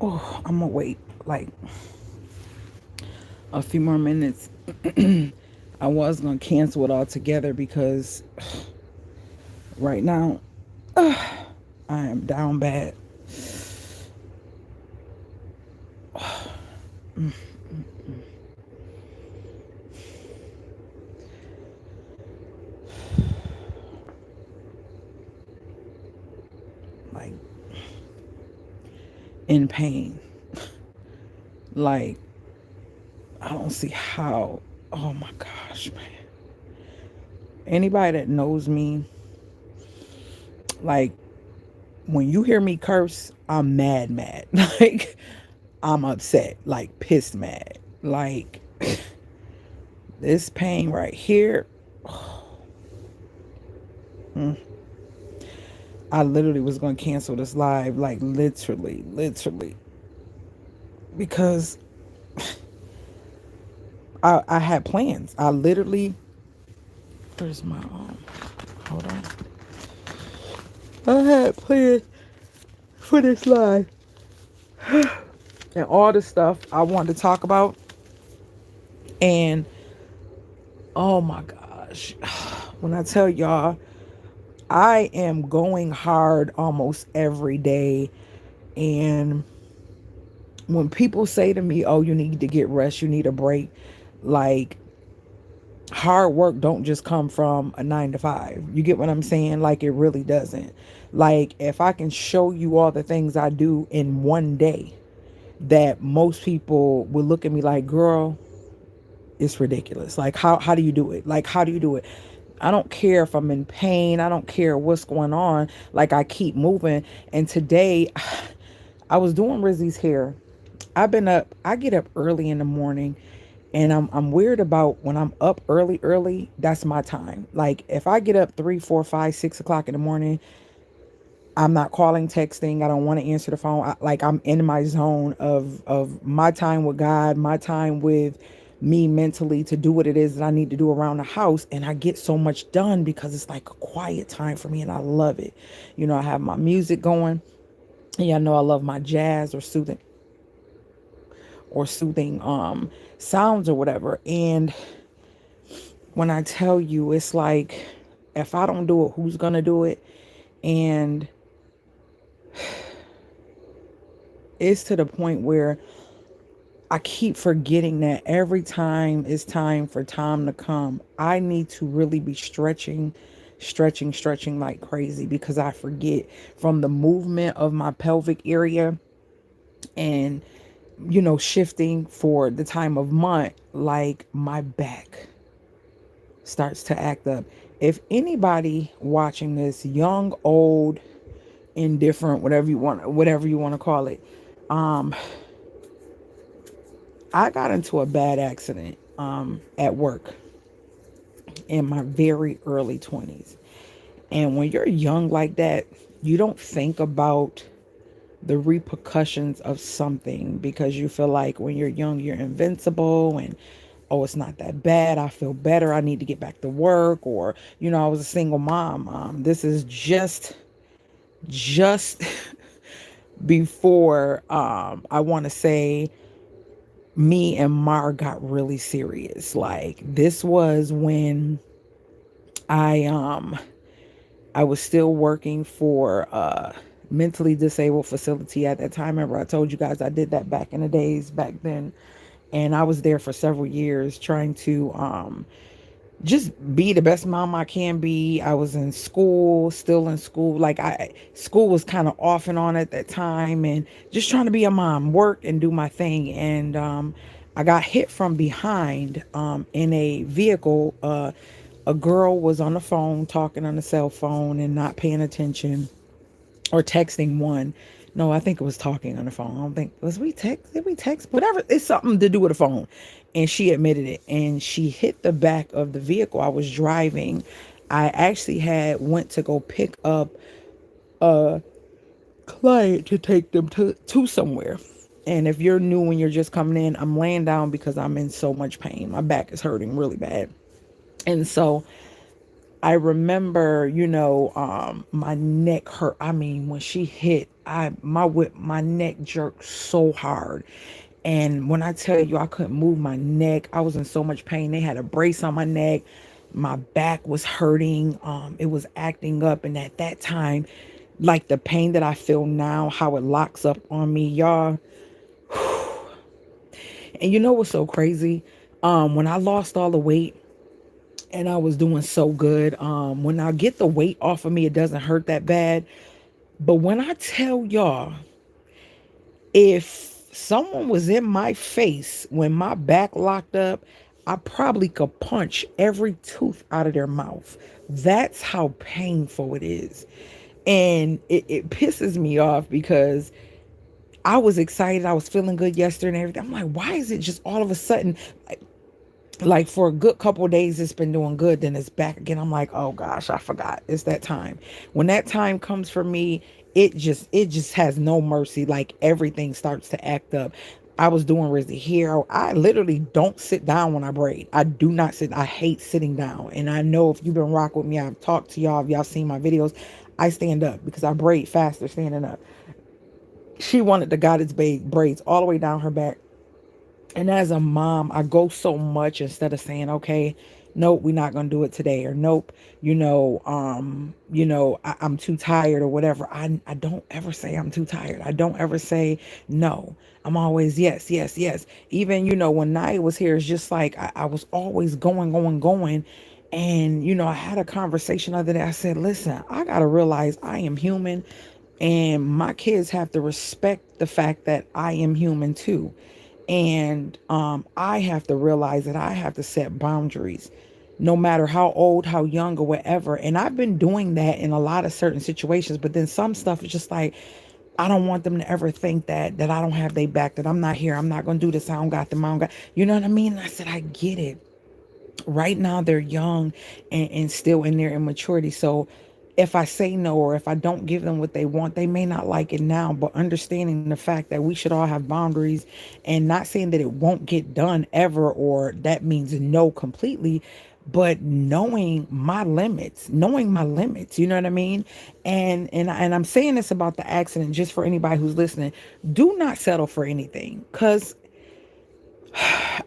Oh, I'm gonna wait like a few more minutes. I was gonna cancel it all together because right now I am down bad. Like in pain. Like I don't see how. Oh my gosh, man. Anybody that knows me, like when you hear me curse, I'm mad, mad. Like I'm upset, like pissed mad. Like this pain right here. I literally was going to cancel this live, like literally, because I had plans. I literally, where's my hold on. I had plans for this live and all the stuff I wanted to talk about. And oh my gosh, when I tell y'all, I am going hard almost every day. And when people say to me, oh, you need to get rest, you need a break, like hard work don't just come from a 9 to 5. You get what I'm saying? Like it really doesn't. Like if I can show you all the things I do in one day, that most people will look at me like, girl, it's ridiculous. Like how do you do it? Like how do you do it? I don't care if I'm in pain. I don't care what's going on. Like I keep moving. And today I was doing Rizzy's hair. I get up early in the morning, and I'm weird about when I'm up early, that's my time. Like if I get up 3, 4, 5, 6 o'clock in the morning, I'm not calling, texting. I don't want to answer the phone. Like I'm in my zone of my time with God, my time with me mentally to do what it is that I need to do around the house. And I get so much done because it's like a quiet time for me and I love it. You know, I have my music going. Yeah, I know I love my jazz or soothing sounds or whatever. And when I tell you, it's like if I don't do it, who's gonna do it? And it's to the point where I keep forgetting that every time it's time for time to come, I need to really be stretching like crazy because I forget from the movement of my pelvic area and, you know, shifting for the time of month, like my back starts to act up. If anybody watching this, young, old, indifferent, whatever you want to call it, um, I got into a bad accident at work in my very early 20s. And when you're young like that, you don't think about the repercussions of something because you feel like when you're young, you're invincible and oh, it's not that bad. I feel better. I need to get back to work. Or, you know, I was a single mom. This is just before I want to say me and Mar got really serious. Like this was when I um I was still working for a mentally disabled facility at that time. Remember I told you guys I did that back in the days back then. And I was there for several years trying to just be the best mom I can be. I was in school, still in school. Like school was kind of off and on at that time, and just trying to be a mom, work and do my thing. And I got hit from behind in a vehicle. A girl was on the phone talking on the cell phone and not paying attention or texting one. No, I think it was talking on the phone. I don't think was we text. Did we text? Whatever. It's something to do with the phone. And she admitted it. And she hit the back of the vehicle I was driving. I actually had went to go pick up a client to take them to somewhere. And if you're new and you're just coming in, I'm laying down because I'm in so much pain. My back is hurting really bad. And so I remember, my neck hurt. I mean, when she hit, my neck jerked so hard. And when I tell you I couldn't move my neck, I was in so much pain. They had a brace on my neck. My back was hurting. It was acting up. And at that time, like the pain that I feel now, how it locks up on me, y'all. And you know what's so crazy? When I lost all the weight and I was doing so good, when I get the weight off of me, it doesn't hurt that bad. But when I tell y'all, if someone was in my face when my back locked up, I probably could punch every tooth out of their mouth. That's how painful it is. And it pisses me off because I was excited. I was feeling good yesterday and everything. I'm like, why is it just all of a sudden, like for a good couple of days, it's been doing good. Then it's back again. I'm like, oh gosh, I forgot. It's that time. When that time comes for me, it just has no mercy. Like everything starts to act up. I was doing Rizzy here. I literally don't sit down when I braid. I do not sit. I hate sitting down. And I know if you've been rock with me, I've talked to y'all. If y'all seen my videos, I stand up because I braid faster standing up. She wanted the goddess braids all the way down her back. And as a mom, I go so much instead of saying, okay, nope, we're not gonna do it today, or nope, I'm too tired or whatever. I don't ever say I'm too tired. I don't ever say no. I'm always yes, yes, yes. Even, when Naya was here, it's just like I was always going, going, going. And, I had a conversation the other day. I said, listen, I gotta realize I am human and my kids have to respect the fact that I am human too. And I have to realize that I have to set boundaries, no matter how old, how young, or whatever. And I've been doing that in a lot of certain situations. But then some stuff is just like, I don't want them to ever think that I don't have their back, that I'm not here. I'm not going to do this. I don't got them. I don't got, you know what I mean? And I said, I get it. Right now they're young and still in their immaturity. So if I say no, or if I don't give them what they want, they may not like it now, but understanding the fact that we should all have boundaries, and not saying that it won't get done ever, or that means no completely, but knowing my limits, you know what I mean? And I'm saying this about the accident just for anybody who's listening. Do not settle for anything, because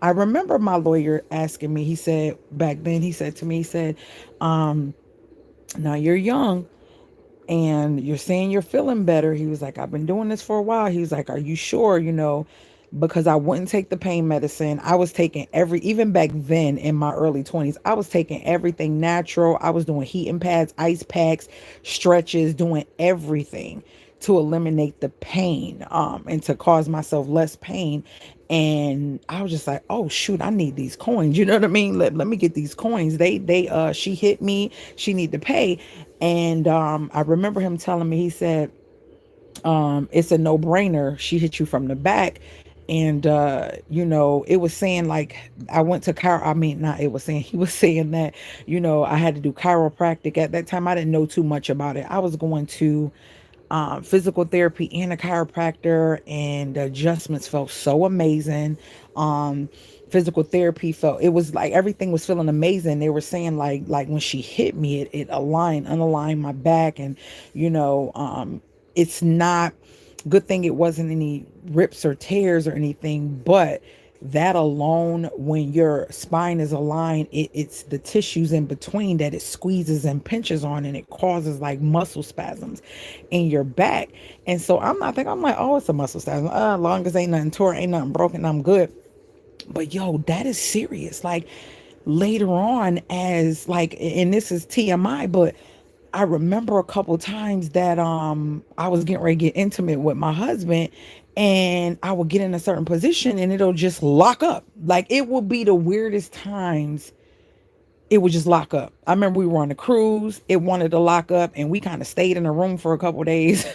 I remember my lawyer asking me, he said back then, he said to me, he said, now you're young and you're saying you're feeling better. He was like, I've been doing this for a while. He was like, are you sure? Because I wouldn't take the pain medicine. I was taking even back then in my early 20s, I was taking everything natural. I was doing heating pads, ice packs, stretches, doing everything to eliminate the pain, and to cause myself less pain. And I was just like, oh shoot, I need these coins. You know what I mean? Let me get these coins. She hit me, she need to pay. And I remember him telling me, he said, it's a no-brainer. She hit you from the back. And it was saying like I went to I mean, not it was saying, he was saying that, I had to do chiropractic. At that time I didn't know too much about it. I was going to physical therapy and a chiropractor, and the adjustments felt so amazing. Physical therapy felt, it was like everything was feeling amazing. They were saying like when she hit me, it unaligned my back. And it's not good thing it wasn't any rips or tears or anything, but that alone, when your spine is aligned, it's the tissues in between that it squeezes and pinches on, and it causes like muscle spasms in your back. And so I'm not thinking, I'm like, oh, it's a muscle spasm. Long as ain't nothing tore, ain't nothing broken, I'm good. But yo, that is serious. Like later on, as like, and this is TMI, but I remember a couple times that I was getting ready to get intimate with my husband, and I would get in a certain position and it'll just lock up. Like it will be the weirdest times. It would just lock up. I remember we were on a cruise. It wanted to lock up, and we kind of stayed in a room for a couple of days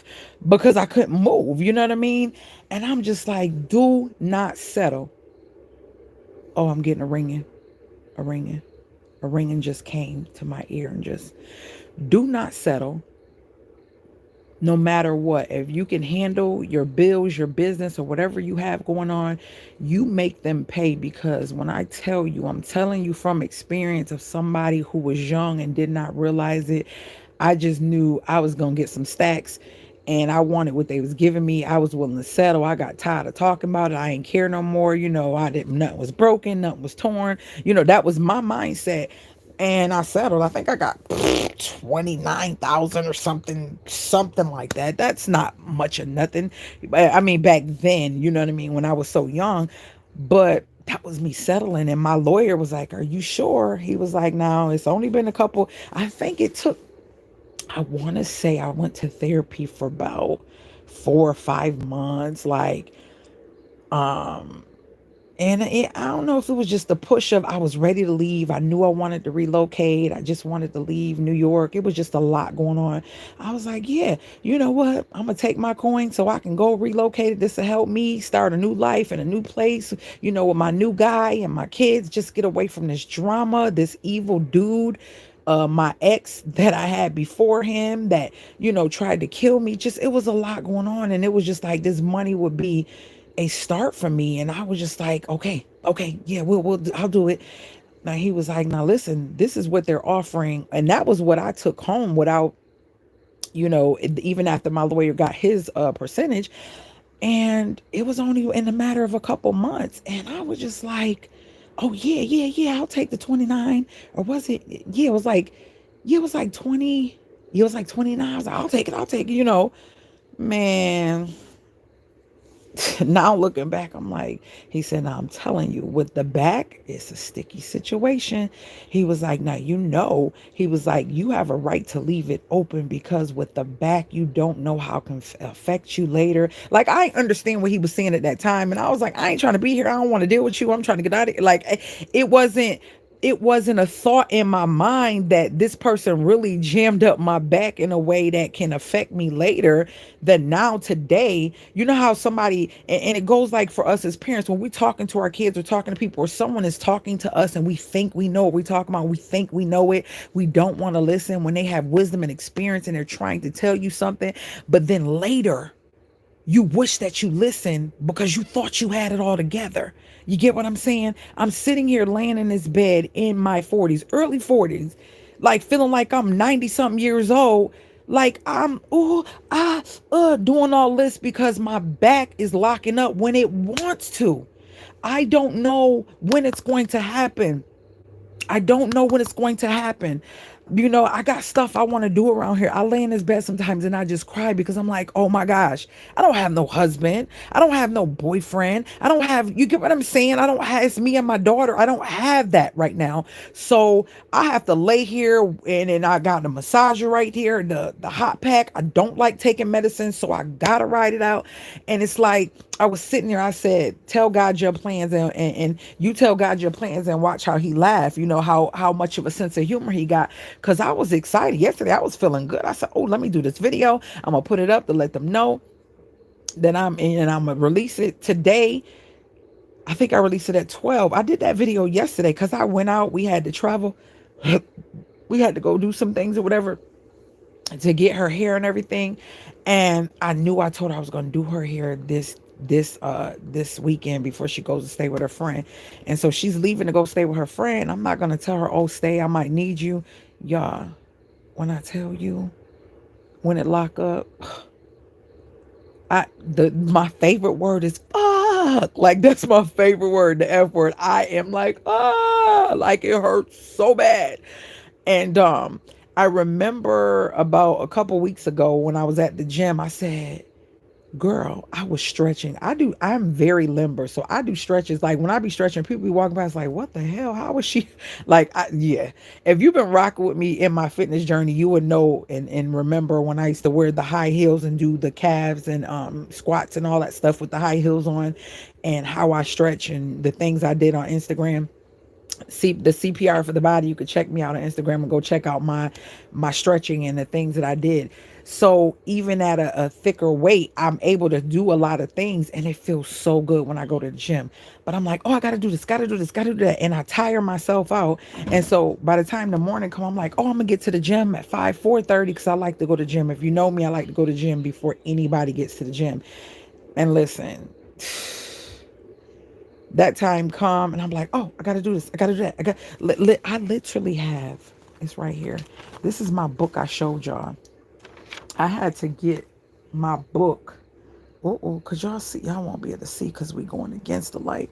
because I couldn't move. You know what I mean? And I'm just like, do not settle. Oh, I'm getting a ringing. A ringing just came to my ear, and just do not settle No matter what, if you can handle your bills, your business, or whatever you have going on, you make them pay. Because when I tell you, I'm telling you from experience of somebody who was young and did not realize it. I just knew I was going to get some stacks, and I wanted what they was giving me. I was willing to settle. I got tired of talking about it. I ain't care no more. I didn't, nothing was broken, nothing was torn. That was my mindset. And I settled. I think I got 29,000 or something like that. That's not much of nothing. I mean, back then, you know what I mean, when I was so young. But that was me settling. And my lawyer was like, "Are you sure?" He was like, "No, it's only been a couple." I think it took, I want to say I went to therapy for about 4 or 5 months. Um, I don't know if it was just the push of, I was ready to leave. I knew I wanted to relocate. I just wanted to leave New York. It was just a lot going on. I was like, yeah, you know what? I'm going to take my coin so I can go relocate. This will help me start a new life in a new place, with my new guy and my kids. Just get away from this drama, this evil dude. My ex that I had before him that, tried to kill me. Just, it was a lot going on. And it was just like, this money would be a start for me. And I was just like, okay, yeah, I'll do it. Now he was like, "Now listen, this is what they're offering." And that was what I took home without, even after my lawyer got his percentage. And it was only in a matter of a couple months. And I was just like, "Oh yeah, I'll take the 29." Or was it? Yeah, it was like 20. Yeah, it was like 29. I was like, I'll take it, man. Now looking back, I'm like, he said, "Now I'm telling you, with the back, it's a sticky situation." He was like, "Now, he was like, you have a right to leave it open, because with the back, you don't know how it can affect you later." Like, I understand what he was saying at that time. And I was like, "I ain't trying to be here. I don't want to deal with you. I'm trying to get out of here." Like, it wasn't a thought in my mind that this person really jammed up my back in a way that can affect me later. That now today, you know how somebody, and it goes like for us as parents, when we're talking to our kids or talking to people, or someone is talking to us and we think we know what we're talking about, we think we know it, we don't want to listen when they have wisdom and experience and they're trying to tell you something, but then later you wish that you listened because you thought you had it all together. You get what I'm saying? I'm sitting here laying in this bed in my 40s, early 40s, like feeling like I'm 90 something years old. Like I'm, doing all this because my back is locking up when it wants to. I don't know when it's going to happen. I don't know when it's going to happen. I got stuff I want to do around here. I lay in this bed sometimes and I just cry because I'm like, oh my gosh, I don't have no husband. I don't have no boyfriend. I don't have, you get what I'm saying? I don't have, it's me and my daughter. I don't have that right now. So I have to lay here, and then I got the massager right here, the hot pack. I don't like taking medicine, so I gotta ride it out. And it's like, I was sitting there, I said, tell God your plans, and you tell God your plans and watch how he laugh. How much of a sense of humor he got. Because I was excited. Yesterday, I was feeling good. I said, oh, let me do this video. I'm going to put it up to let them know that I'm in, and I'm going to release it today. I think I released it at 12. I did that video yesterday because I went out. We had to travel. We had to go do some things or whatever to get her hair and everything. And I knew I told her I was going to do her hair this weekend before she goes to stay with her friend. And so she's leaving to go stay with her friend. I'm not going to tell her, oh, stay, I might need you. Y'all, when I tell you, when it lock up, my favorite word is fuck. Like, that's my favorite word, the F word. I am like, like it hurts so bad. And I remember about a couple weeks ago when I was at the gym, I said, girl, I was stretching. I'm very limber. So I do stretches. Like, when I be stretching, people be walking past like, what the hell? How was she? Like, yeah. If you've been rocking with me in my fitness journey, you would know and remember when I used to wear the high heels and do the calves and squats and all that stuff with the high heels on, and how I stretch and the things I did on Instagram. See the CPR for the body. You could check me out on Instagram and go check out my stretching and the things that I did. So even at a thicker weight, I'm able to do a lot of things, and it feels so good when I go to the gym. But I'm like, oh, I gotta do this, gotta do this, gotta do that, and I tire myself out. And so by the time the morning come, I'm like, oh, I'm gonna get to the gym at 4:30 because I like to go to the gym. If you know me, I like to go to the gym before anybody gets to the gym. And listen, that time come, and I'm like, oh, I gotta do this, I gotta do that. I literally have, it's right here. This is my book I showed y'all. I had to get my book. Oh, cause y'all see, y'all won't be able to see because we going against the light.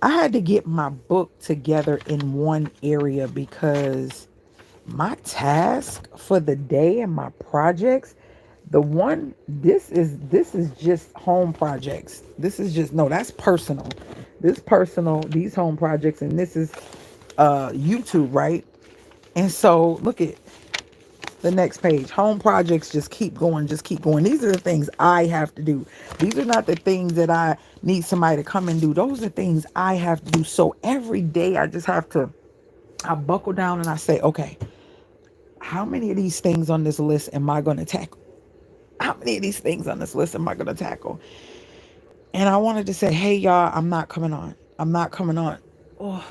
I had to get my book together in one area because my task for the day and my projects, the one, this is just home projects. This is just, no, that's personal. This personal, these home projects, and this is YouTube, right? And so look at the next page. Home projects just keep going, just keep going. These are the things I have to do. These are not the things that I need somebody to come and do. Those are things I have to do. So every day I just have to, I buckle down and I say, okay, how many of these things on this list am I going to tackle? How many of these things on this list am I going to tackle? And I wanted to say, hey, y'all, I'm not coming on. I'm not coming on. Oh,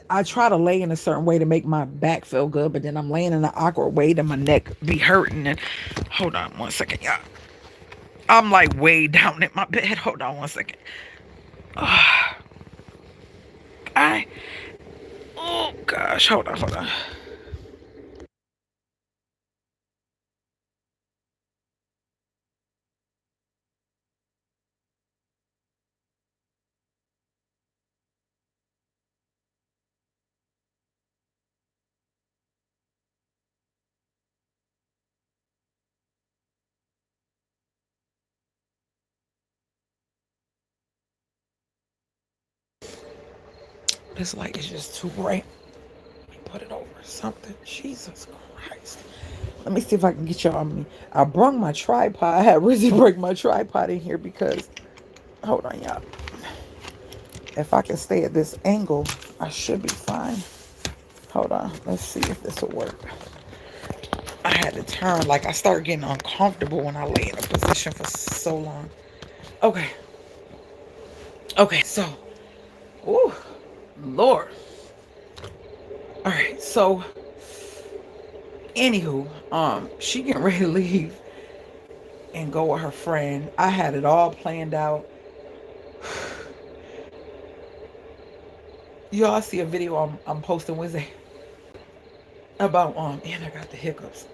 I try to lay in a certain way to make my back feel good, but then I'm laying in an awkward way that my neck be hurting. And hold on one second, y'all. I'm like way down in my bed. Hold on one second. I, oh gosh, hold on, hold on. This light is just too bright. Let me put it over something. Jesus Christ. Let me see if I can get y'all on me. I brung my tripod. I had Rizzy bring my tripod in here because, hold on, y'all. If I can stay at this angle, I should be fine. Hold on. Let's see if this will work. I had to turn. Like, I started getting uncomfortable when I lay in a position for so long. Okay. Okay, so. Ooh. Lord. All right, so. Anywho, she getting ready to leave and go with her friend. I had it all planned out. Y'all see a video I'm posting Wednesday about and I got the hiccups.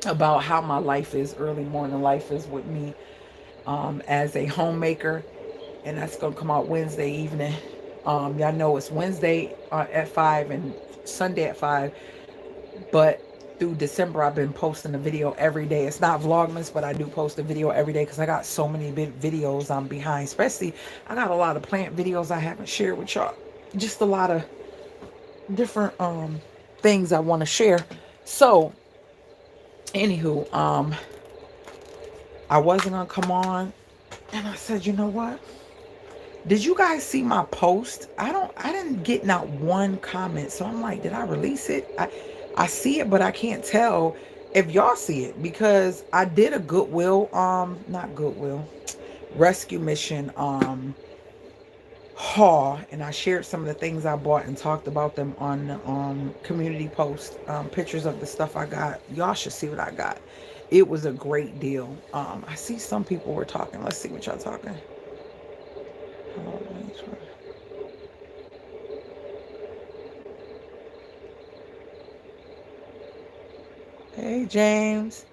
About how my life is, early morning life is with me as a homemaker, and that's gonna come out Wednesday evening. Y'all know it's Wednesday at 5 and Sunday at 5, but through December I've been posting a video every day. It's not vlogmas, but I do post a video every day because I got so many big videos I'm behind. Especially I got a lot of plant videos I haven't shared with y'all. Just a lot of different things I want to share. So anywho, I wasn't gonna come on, and I said, you know what? Did you guys see my post? I didn't get not one comment. So I'm like, did I release it? I see it, but I can't tell if y'all see it because I did a Goodwill, not Goodwill, rescue mission, haul, and I shared some of the things I bought and talked about them on community post, pictures of the stuff I got. Y'all should see what I got. It was a great deal. I see some people were talking. Let's see what y'all talking. Hey, James.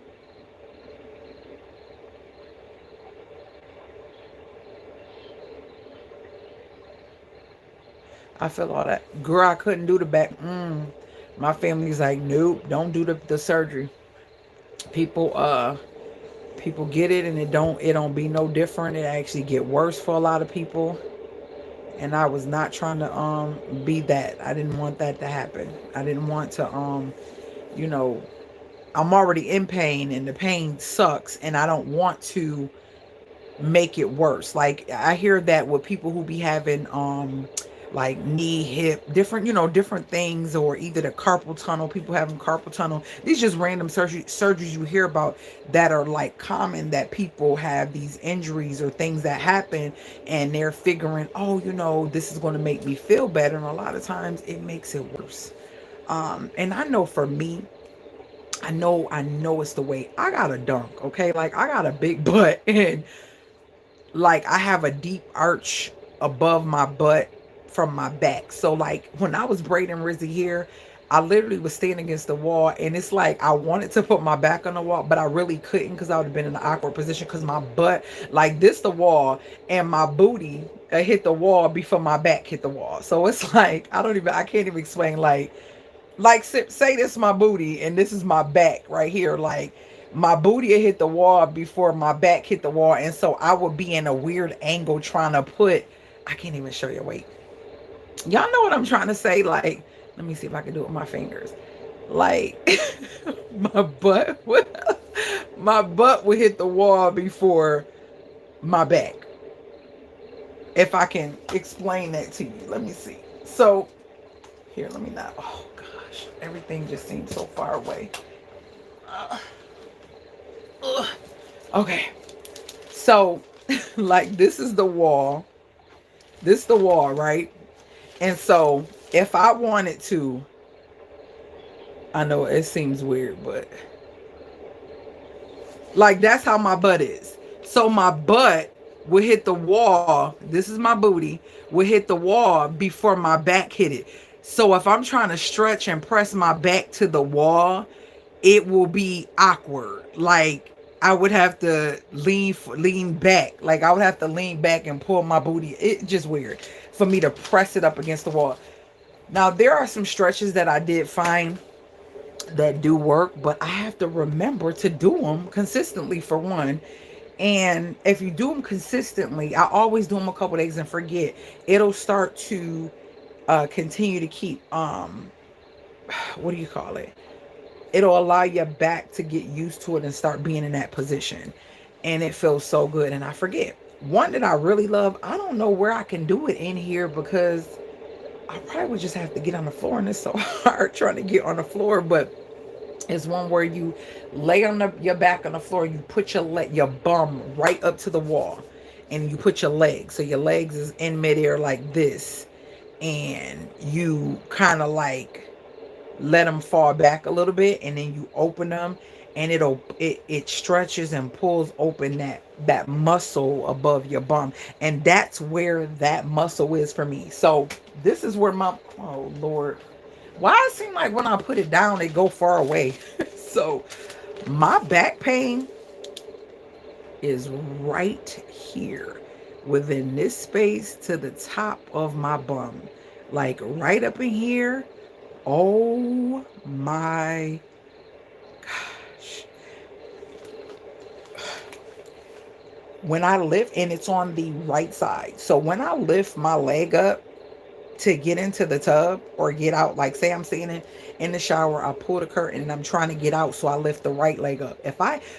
I feel all that. Girl, I couldn't do the back. My family's like, nope, don't do the surgery. People get it and it don't be no different. It actually get worse for a lot of people. And I was not trying to be that. I didn't want that to happen. I didn't want to you know, I'm already in pain and the pain sucks and I don't want to make it worse. Like I hear that with people who be having like knee, hip, different, different things, or either the carpal tunnel, people having carpal tunnel. These just random surgeries you hear about that are like common, that people have these injuries or things that happen, and they're figuring, oh, this is going to make me feel better. And a lot of times it makes it worse. And I know for me, I know it's the way I got a dunk. Okay. Like I got a big butt, and like I have a deep arch above my butt from my back. So like when I was braiding Rizzy here, I literally was standing against the wall, and it's like I wanted to put my back on the wall, but I really couldn't, because I would have been in an awkward position, because my butt, like this the wall, and my booty hit the wall before my back hit the wall. So it's like I can't even explain, like say this is my booty and this is my back right here. Like my booty had hit the wall before my back hit the wall, and so I would be in a weird angle trying to put, I can't even show you, wait, y'all know what I'm trying to say. Like, let me see if I can do it with my fingers. Like my butt would hit the wall before my back, if I can explain that to you. Let me see. So here, let me not, oh gosh, everything just seems so far away. Okay, so like this is the wall, right? And so if I wanted to, I know it seems weird, but like that's how my butt is. So my butt would hit the wall, this is my booty, would hit the wall before my back hit it. So if I'm trying to stretch and press my back to the wall, it will be awkward. Like I would have to lean back. Like I would have to lean back and pull my booty. It's just weird for me to press it up against the wall. Now there are some stretches that I did find that do work, but I have to remember to do them consistently, for one. And if you do them consistently, I always do them a couple days and forget, it'll start to continue to keep what do you call it, it'll allow your back to get used to it and start being in that position, and it feels so good. And I forget one that I really love. I don't know where I can do it in here, because I probably would just have to get on the floor, and it's so hard trying to get on the floor. But it's one where you lay on your back on the floor, you put your bum right up to the wall, and you put your legs, so your legs is in midair like this, and you kind of like let them fall back a little bit, and then you open them, and it stretches and pulls open that muscle above your bum, and that's where that muscle is for me. So this is where oh Lord, why it seem like when I put it down it go far away. So my back pain is right here within this space to the top of my bum, like right up in here. Oh my gosh. When I lift, and it's on the right side, so when I lift my leg up to get into the tub or get out, like say I'm sitting in the shower, I pull the curtain and I'm trying to get out, so I lift the right leg up.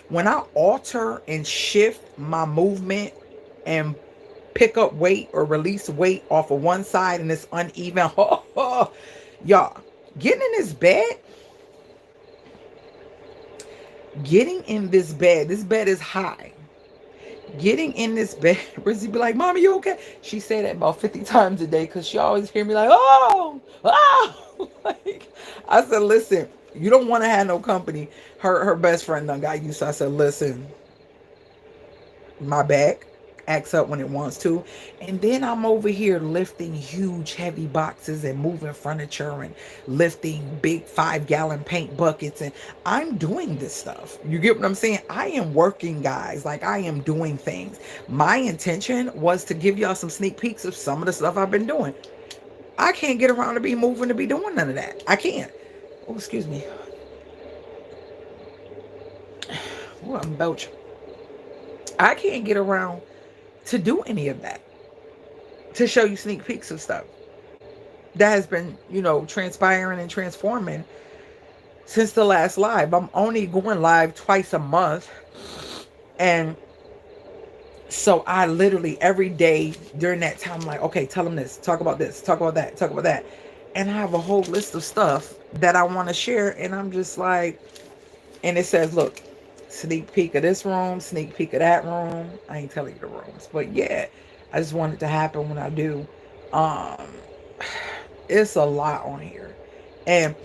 When I alter and shift my movement and pick up weight or release weight off of one side and it's uneven, y'all, getting in this bed, this bed is high. Getting in this bed, Rizzy be like, Mommy, you okay? She say that about 50 times a day, because she always hear me like, oh. Like, I said, listen, you don't want to have no company. Her best friend done got used. So I said, listen, my back acts up when it wants to, and then I'm over here lifting huge heavy boxes and moving furniture and lifting big 5-gallon paint buckets, and I'm doing this stuff. You get what I'm saying? I am working, guys. Like, I am doing things. My intention was to give y'all some sneak peeks of some of the stuff I've been doing. I can't get around to be moving to be doing none of that. I can't. Oh, excuse me. Oh, I'm belching. I can't get around to do any of that, to show you sneak peeks of stuff that has been, transpiring and transforming since the last live. I'm only going live twice a month, and So I literally every day during that time, like, okay, tell them this, talk about that, talk about that. And I have a whole list of stuff that I want to share. And I'm just like, and it says, look, sneak peek of this room, sneak peek of that room. I ain't telling you the rooms, but yeah, I just want it to happen when I do. Um, it's a lot on here. And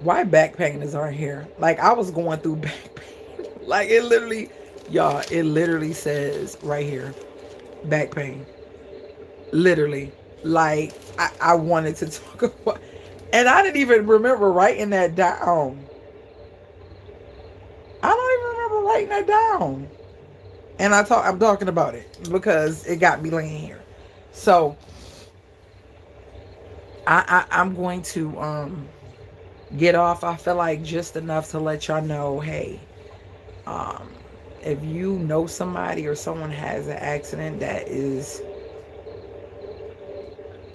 why back pain is on here? Like I was going through back pain. Like it literally, y'all, it literally says right here, back pain. Literally. Like I wanted to talk about, and I didn't even remember writing that down. I don't even remember writing that down. And I'm talking about it because it got me laying here. So I'm going to get off. I feel like just enough to let y'all know, hey, um, if you know somebody or someone has an accident that is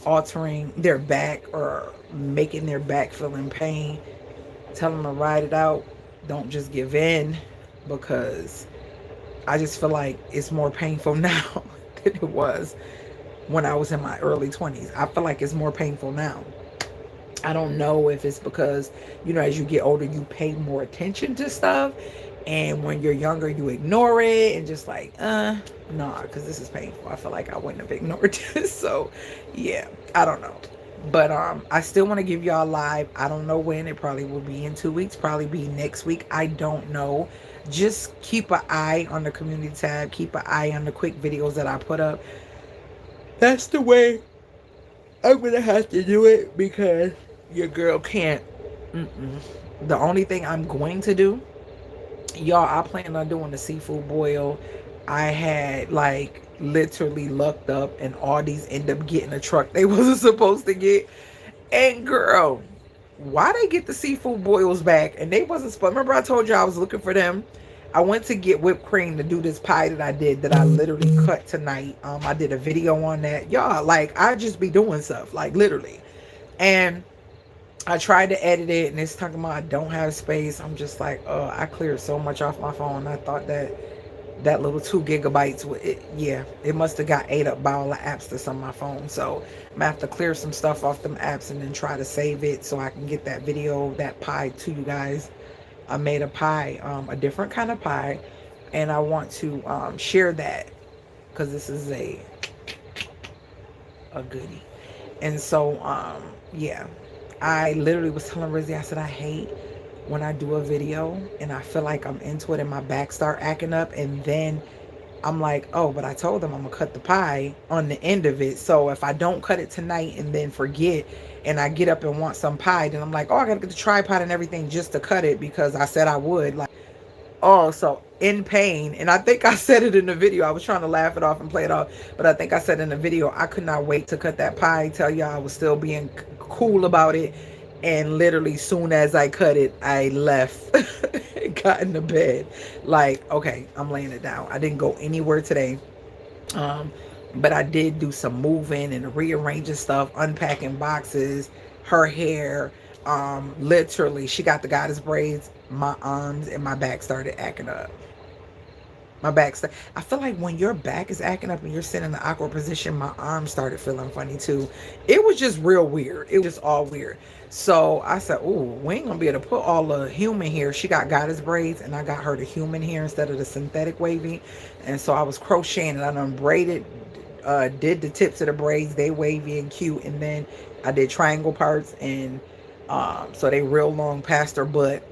altering their back or making their back feel in pain, tell them to ride it out. Don't just give in, because I just feel like it's more painful now than it was when I was in my early 20s. I feel like it's more painful now. I don't know if it's because, as you get older, you pay more attention to stuff. And when you're younger, you ignore it and just like, nah, because this is painful. I feel like I wouldn't have ignored this. So, yeah, I don't know. But I still want to give y'all live. I don't know when. It probably will be in 2 weeks, probably be next week. I don't know. Just keep an eye on the community tab. Keep an eye on the quick videos that I put up. That's the way I'm going to have to do it, because your girl can't. The only thing I'm going to do, y'all, I plan on doing the seafood boil. I had like literally lucked up and all these end up getting a truck they wasn't supposed to get. And girl, why they get the seafood boils back and they wasn't supposed? Remember I told you I was looking for them? I went to get whipped cream to do this pie that I did, that I literally cut tonight. I did a video on that. Y'all, like, I just be doing stuff, like literally. And I tried to edit it and it's talking about I don't have space. I'm just like, oh, I cleared so much off my phone. I thought that little 2 GB it must have got ate up by all the apps that's on my phone. So I'm gonna have to clear some stuff off them apps and then try to save it so I can get that video, that pie, to you guys. I made a pie, a different kind of pie, and I want to share that, because this is a goodie. And so yeah, I literally was telling Rizzy, I said, I hate when I do a video and I feel like I'm into it and my back start acting up, and then I'm like, oh, but I told them I'm gonna cut the pie on the end of it. So if I don't cut it tonight and then forget and I get up and want some pie, then I'm like, oh, I gotta get the tripod and everything just to cut it because I said I would. Like, oh, so in pain. And I think I said it in the video. I was trying to laugh it off and play it off, but I think I said in the video, I could not wait to cut that pie. Tell y'all I was still being cool about it. And literally soon as I cut it, I left, got in the bed. Like, okay, I'm laying it down. I didn't go anywhere today. But I did do some moving and rearranging stuff, unpacking boxes, her hair. Literally, she got the goddess braids. My arms and my back started acting up. I feel like when your back is acting up and you're sitting in the awkward position, my arms started feeling funny too. It was just real weird. It was all weird. So I said, oh, we ain't gonna be able to put all the human hair. She got goddess braids and I got her the human hair instead of the synthetic wavy. And so I was crocheting and I done braided, did the tips of the braids, they wavy and cute. And then I did triangle parts, and so they real long past her butt.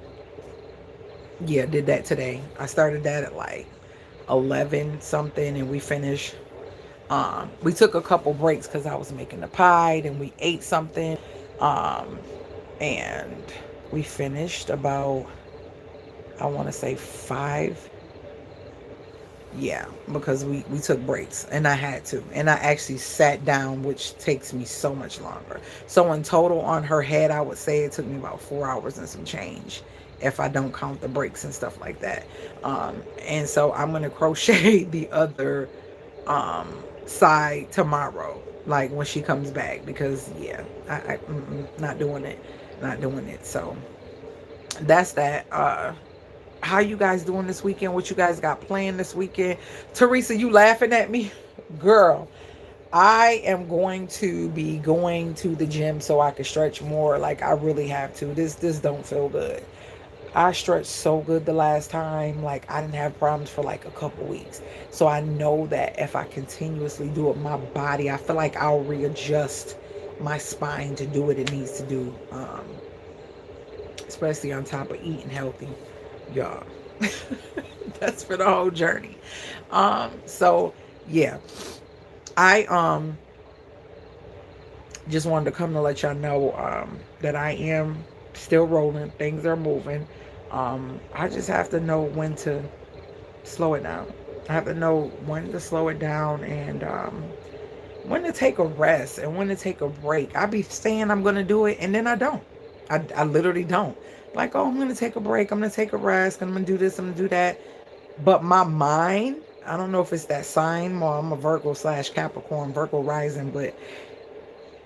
Yeah, did that today. I started that at like 11 something and we finished. We took a couple breaks because I was making the pie, and we ate something, and we finished about, I want to say 5. Yeah, because we took breaks and I had to, and I actually sat down, which takes me so much longer. So in total on her head, I would say it took me about 4 hours and some change, if I don't count the breaks and stuff like that. And so I'm going to crochet the other side tomorrow, like when she comes back, because yeah, I not doing it. So that's that. How you guys doing this weekend? What you guys got planned this weekend? Teresa, you laughing at me? Girl, I am going to be going to the gym so I can stretch more. Like I really have to. This don't feel good. I stretched so good the last time. Like I didn't have problems for like a couple weeks. So I know that if I continuously do it, my body, I feel like I'll readjust my spine to do what it needs to do. Especially on top of eating healthy, y'all. That's for the whole journey. So yeah, I just wanted to come to let y'all know that I am still rolling. Things are moving. I just have to know when to slow it down. I have to know when to slow it down and when to take a rest and when to take a break. I be saying I'm gonna do it and then I don't. I literally don't. Like, oh, I'm gonna take a break. I'm gonna take a rest. I'm gonna do this. I'm gonna do that. But my mind, I don't know if it's that sign. Well, I'm a Virgo / Capricorn, Virgo rising, but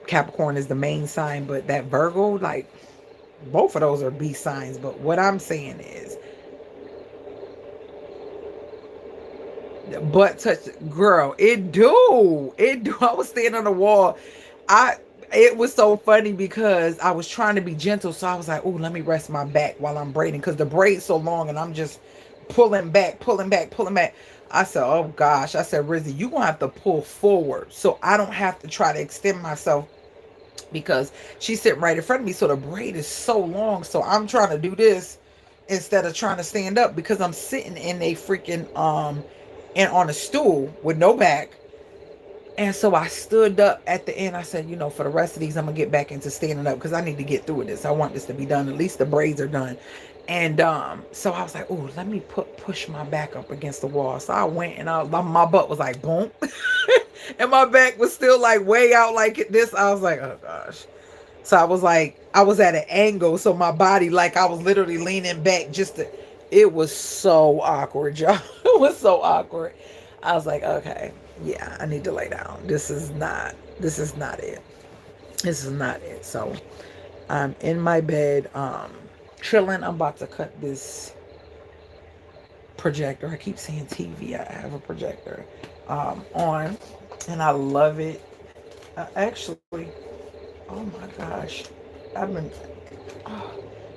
Capricorn is the main sign. But that Virgo, like, both of those are B signs. But what I'm saying is, butt touch, girl, it do. I was standing on the wall. It was so funny because I was trying to be gentle. So I was like, oh, let me rest my back while I'm braiding. Because the braid's so long and I'm just pulling back. I said, oh gosh. I said, Rizzy, you're going to have to pull forward so I don't have to try to extend myself because she's sitting right in front of me. So the braid is so long. So I'm trying to do this instead of trying to stand up because I'm sitting in a freaking, and on a stool with no back. And so I stood up at the end. I said, you know, for the rest of these, I'm going to get back into standing up because I need to get through this. I want this to be done. At least the braids are done. And so I was like, oh, let me push my back up against the wall. So I went and my butt was like, boom. And my back was still like way out like this. I was like, oh, gosh. So I was like, I was at an angle. So my body, like I was literally leaning back it was so awkward, y'all. It was so awkward. I was like, okay. Yeah, I need to lay down. This is not it. This is not it. So I'm in my bed, chilling. I'm about to cut this projector. I keep saying TV. I have a projector on, and I love it. Actually, oh my gosh,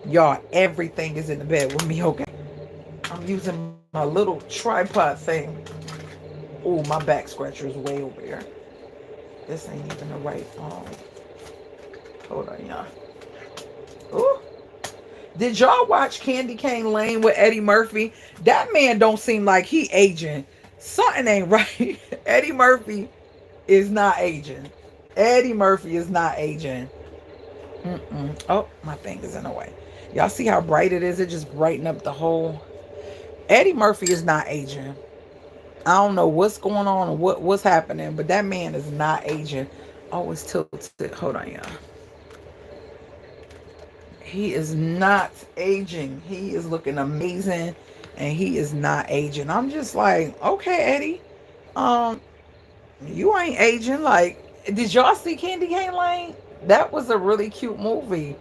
y'all, everything is in the bed with me. Okay, I'm using my little tripod thing. Oh, my back scratcher is way over there. This ain't even the right hold on, y'all. Oh, did y'all watch Candy Cane Lane with Eddie Murphy? That man don't seem like he aging. Something ain't right. Eddie Murphy is not aging. Oh, my thing is in the way. Y'all see how bright it is? It just brightened up the whole. Eddie Murphy is not aging. I don't know what's going on or what's happening, but that man is not aging. Oh, it's tilted. Hold on, y'all. He is not aging. He is looking amazing, and he is not aging. I'm just like, okay, Eddie, you ain't aging. Like, did y'all see Candy Cane Lane? That was a really cute movie.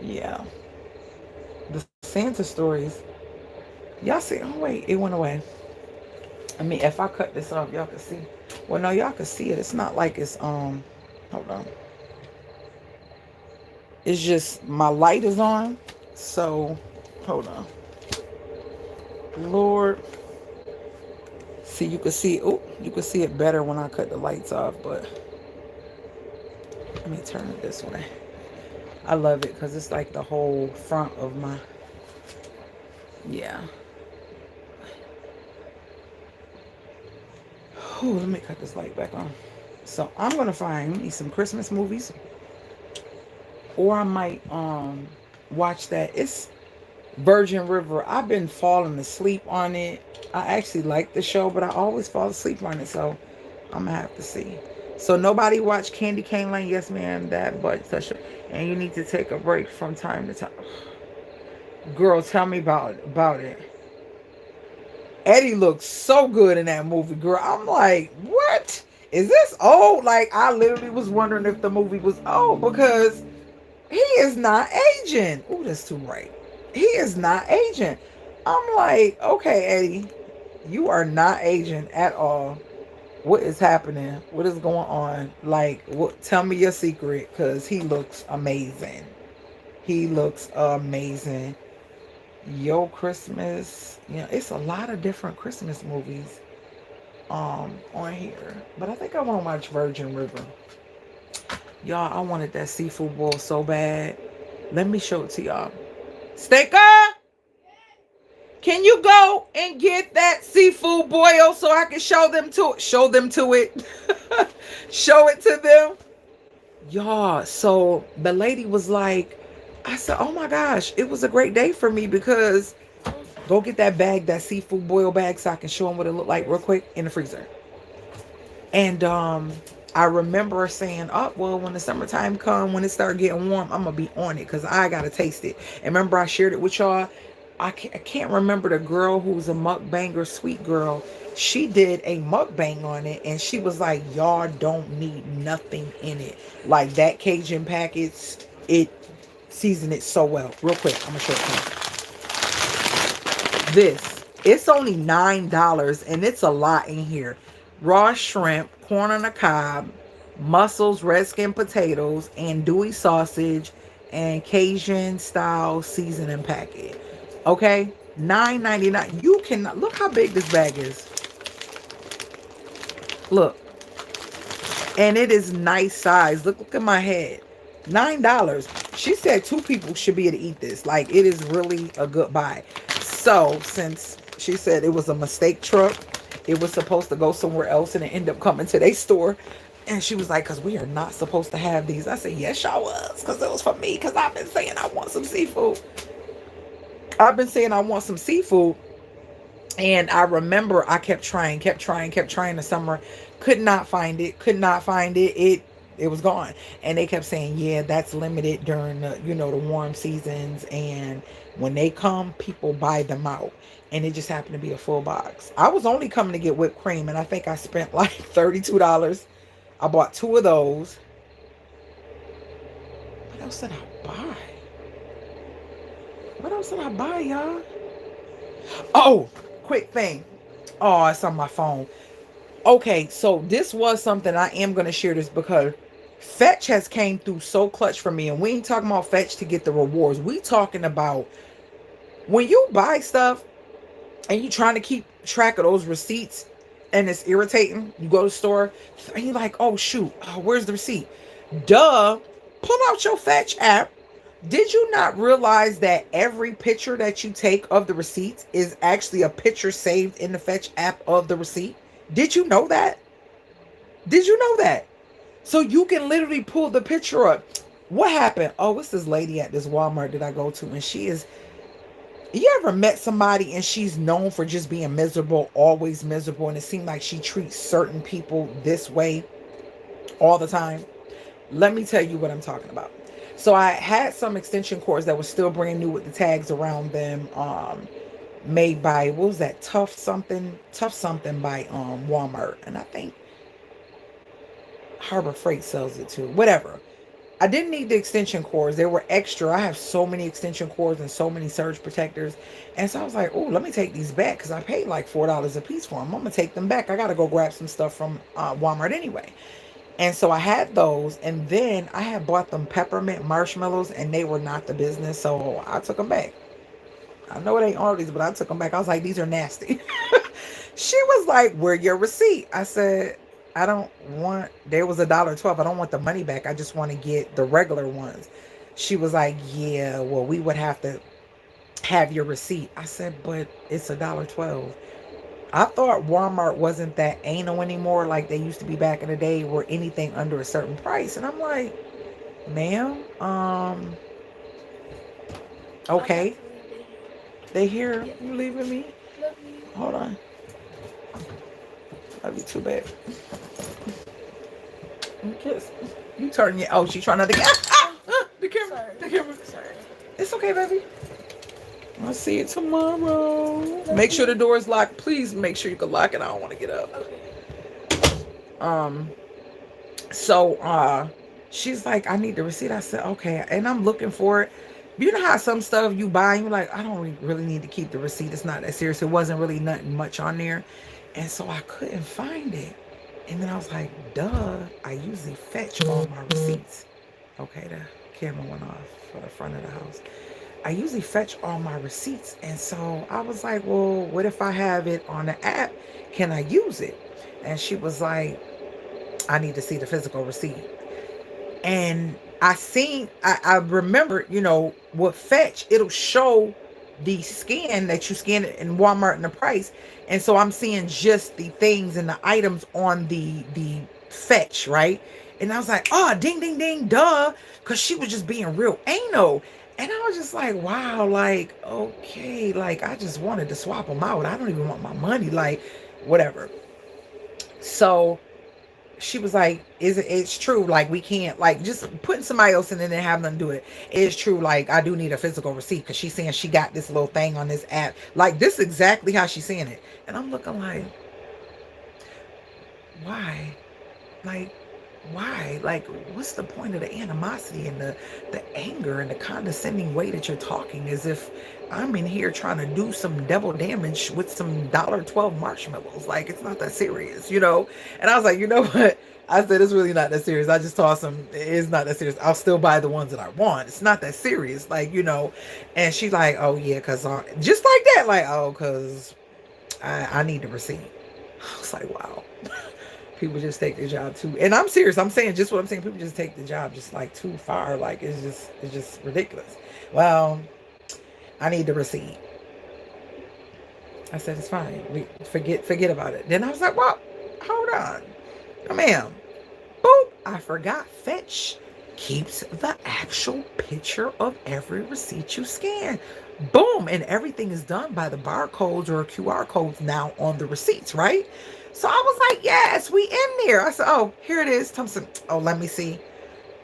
Yeah. The Santa stories. Y'all see? Oh wait, it went away. I mean, if I cut this off, y'all can see. Well, no, y'all can see it. It's not like it's hold on. It's just my light is on. So, hold on. Lord. See, you can see. Oh, you can see it better when I cut the lights off. But let me turn it this way. I love it because it's like the whole front of my. Yeah. Oh, let me cut this light back on. So I'm gonna find me some Christmas movies, or I might watch that. It's Virgin River. I've been falling asleep on it. I actually like the show, but I always fall asleep on it. So I'm gonna have to see. So nobody watched Candy Cane Lane? Yes, ma'am. That butt toucher. And you need to take a break from time to time. Girl, tell me about it. Eddie looks so good in that movie, girl. I'm like, what? Is this old? Like, I literally was wondering if the movie was old because He is not aging. Ooh, that's too bright. He is not aging. I'm like, okay, Eddie, you are not aging at all. What is happening? What is going on? Like, what? Tell me your secret, because he looks amazing. He looks amazing. Yo Christmas. You know, it's a lot of different Christmas movies on here. But I think I want to watch Virgin River. Y'all, I wanted that seafood boil so bad. Let me show it to y'all. Staker, can you go and get that seafood boil so I can show them to it? Show them to it. Show it to them. Y'all, so the lady was like, I said, oh my gosh, it was a great day for me because go get that bag, that seafood boil bag, so I can show them what it looked like real quick in the freezer. And I remember saying, oh, well, when the summertime come, when it start getting warm, I'm going to be on it because I got to taste it. And remember I shared it with y'all. I can't remember the girl who's a mukbanger, sweet girl. She did a mukbang on it, and she was like, y'all don't need nothing in it. Like that Cajun package, it seasoned it so well. Real quick, I'm going to show it to you. This, it's only $9, and it's a lot in here. Raw shrimp, corn on the cob, mussels, red skin potatoes, andouille sausage, and Cajun style seasoning packet. Okay, $9.99. You cannot look how big this bag is. Look, and it is nice size. Look at my head. $9. She said 2 people should be able to eat this. Like, it is really a good buy. So since she said it was a mistake truck, it was supposed to go somewhere else and it ended up coming to their store. And she was like, because we are not supposed to have these. I said, yes, y'all was. Because it was for me. Because I've been saying I want some seafood. And I remember I kept trying the summer. Could not find it. It was gone. And they kept saying, yeah, that's limited during the, the warm seasons. And when they come, people buy them out. And it just happened to be a full box. I was only coming to get whipped cream, and I think I spent like $32. I bought 2 of those. What else did I buy? What else did I buy, y'all? Oh, quick thing. Oh, it's on my phone. Okay, so this was something I am going to share this because Fetch has came through so clutch for me. And we ain't talking about Fetch to get the rewards. We talking about when you buy stuff and you trying to keep track of those receipts and it's irritating. You go to the store and you're like, oh, shoot. Oh, where's the receipt? Duh. Pull out your Fetch app. Did you not realize that every picture that you take of the receipts is actually a picture saved in the Fetch app of the receipt? Did you know that? So you can literally pull the picture up. What happened? Oh, it's this lady at this Walmart that I go to, and she is... You ever met somebody and she's known for just being miserable, always miserable, and it seems like she treats certain people this way all the time? Let me tell you what I'm talking about. So I had some extension cords that were still brand new with the tags around them, made by, what was that, Tough something by Walmart, and I think Harbor Freight sells it too. Whatever. I didn't need the extension cords. They were extra. I have so many extension cords and so many surge protectors. And so I was like, oh, let me take these back because I paid like $4 a piece for them. I'm going to take them back. I got to go grab some stuff from Walmart anyway. And so I had those. And then I had bought them peppermint marshmallows and they were not the business. So I took them back. I know it ain't all these, but I took them back. I was like, these are nasty. She was like, where your receipt? I said, I don't want, there was $1.12. I don't want the money back. I just want to get the regular ones. She was like, yeah, well, we would have to have your receipt. I said, but it's $1.12. I thought Walmart wasn't that anal anymore like they used to be back in the day where anything under a certain price. And I'm like, ma'am, okay. They here. You leaving me? Hold on. Love you too, babe. Kiss. You turn your... Oh, she's trying not to get... The camera. Sorry. The camera. Sorry. It's okay, baby. I'll see you tomorrow. Make sure the door is locked. Please make sure you can lock it. I don't want to get up. Okay. So, She's like, I need the receipt. I said, okay. And I'm looking for it. You know how some stuff you buy, and you're like, I don't really need to keep the receipt. It's not that serious. It wasn't really nothing much on there. And so I couldn't find it. And then I was like, duh, I usually fetch all my receipts. Okay, the camera went off for the front of the house. I usually fetch all my receipts. And so I was like, well, what if I have it on the app? Can I use it? And she was like, I need to see the physical receipt. And I remember, with Fetch, it'll show the scan that you scan it in Walmart and the price. And so I'm seeing just the things and the items on the Fetch, right? And I was like, oh, ding, ding, ding, duh. Because she was just being real anal. And I was just like, wow, like, okay, like, I just wanted to swap them out. I don't even want my money, like, whatever. So she was like, it's true, like, we can't, like, just putting somebody else in it and having them do it. It's true, like, I do need a physical receipt, because she's saying she got this little thing on this app. Like, this is exactly how she's saying it. And I'm looking like, why? Like, why? Like, what's the point of the animosity and the anger and the condescending way that you're talking, as if I'm in here trying to do some devil damage with some $1.12 marshmallows? Like, it's not that serious, And I was like, you know what? I said, it's really not that serious. I just tossed them. It's not that serious. I'll still buy the ones that I want. It's not that serious. Like, And she's like, oh, yeah, because just like that. Like, oh, because I need the receipt. I was like, wow. People just take their job too. And I'm serious. I'm saying just what I'm saying. People just take the job just like too far. Like, it's just ridiculous. Well, I need the receipt. I said, it's fine. We forget about it. Then I was like, well, hold on. No, ma'am. Boop. I forgot. Fetch keeps the actual picture of every receipt you scan. Boom. And everything is done by the barcodes or QR codes now on the receipts, right? So I was like, yes, we in there. I said, oh, here it is. Thompson. Oh, let me see.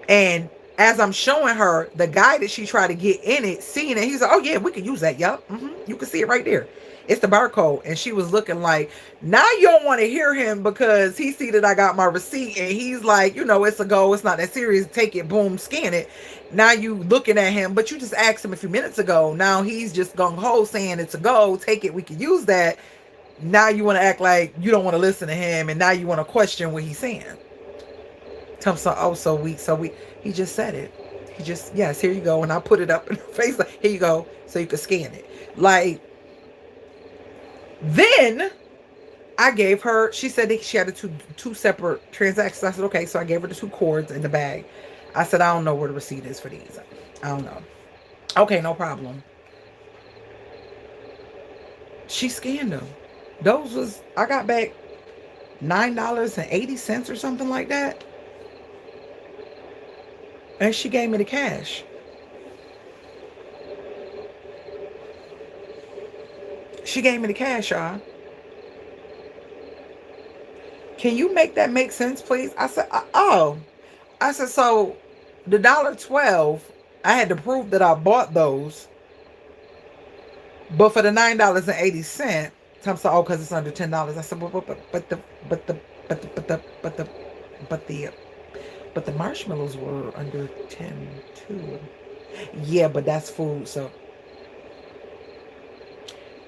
And as I'm showing her, the guy that she tried to get in it, seeing it, he's like, oh, yeah, we can use that. Yup. You can see it right there. It's the barcode. And she was looking like, now you don't want to hear him, because he see that I got my receipt, and he's like, it's a go. It's not that serious. Take it. Boom. Scan it. Now you looking at him, but you just asked him a few minutes ago. Now he's just gung-ho saying it's a go. Take it. We can use that. Now you want to act like you don't want to listen to him, and now you want to question what he's saying. Thompson, oh, so he just said it. He just, yes, here you go. And I put it up in her face, like, here you go, so you can scan it. Like, then I gave her, she said that she had two separate transactions. I said, okay, so I gave her the 2 cords in the bag. I said, I don't know where the receipt is for these. I don't know. Okay, no problem. She scanned them. Those was, I got back $9.80 or something like that. And she gave me the cash. She gave me the cash, y'all. Can you make that make sense, please? I said, oh. I said, so the $1.12, I had to prove that I bought those. But for the $9.80, Tom said, oh, because it's under $10. I said, but the marshmallows were under 10 too. Yeah, but that's food. So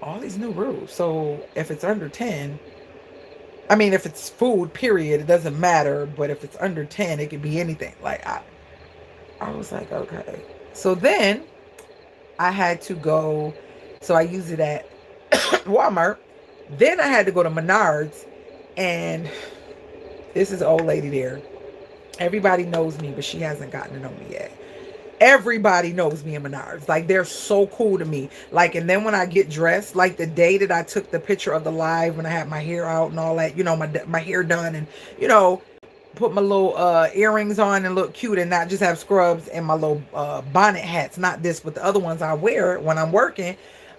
all these new rules. So if it's under 10, I mean, if it's food, period, it doesn't matter. But if it's under 10, it could be anything. Like, I was like, okay. So then I had to go. So I used it at Walmart. Then I had to go to Menards. And this is an old lady there. Everybody knows me, but she hasn't gotten to know me yet. Everybody knows me in Menards. Like, they're so cool to me. Like, and then when I get dressed, like the day that I took the picture of the live when I had my hair out and all that, my hair done, and, put my little earrings on and look cute and not just have scrubs and my little bonnet hats. Not this, but the other ones I wear when I'm working.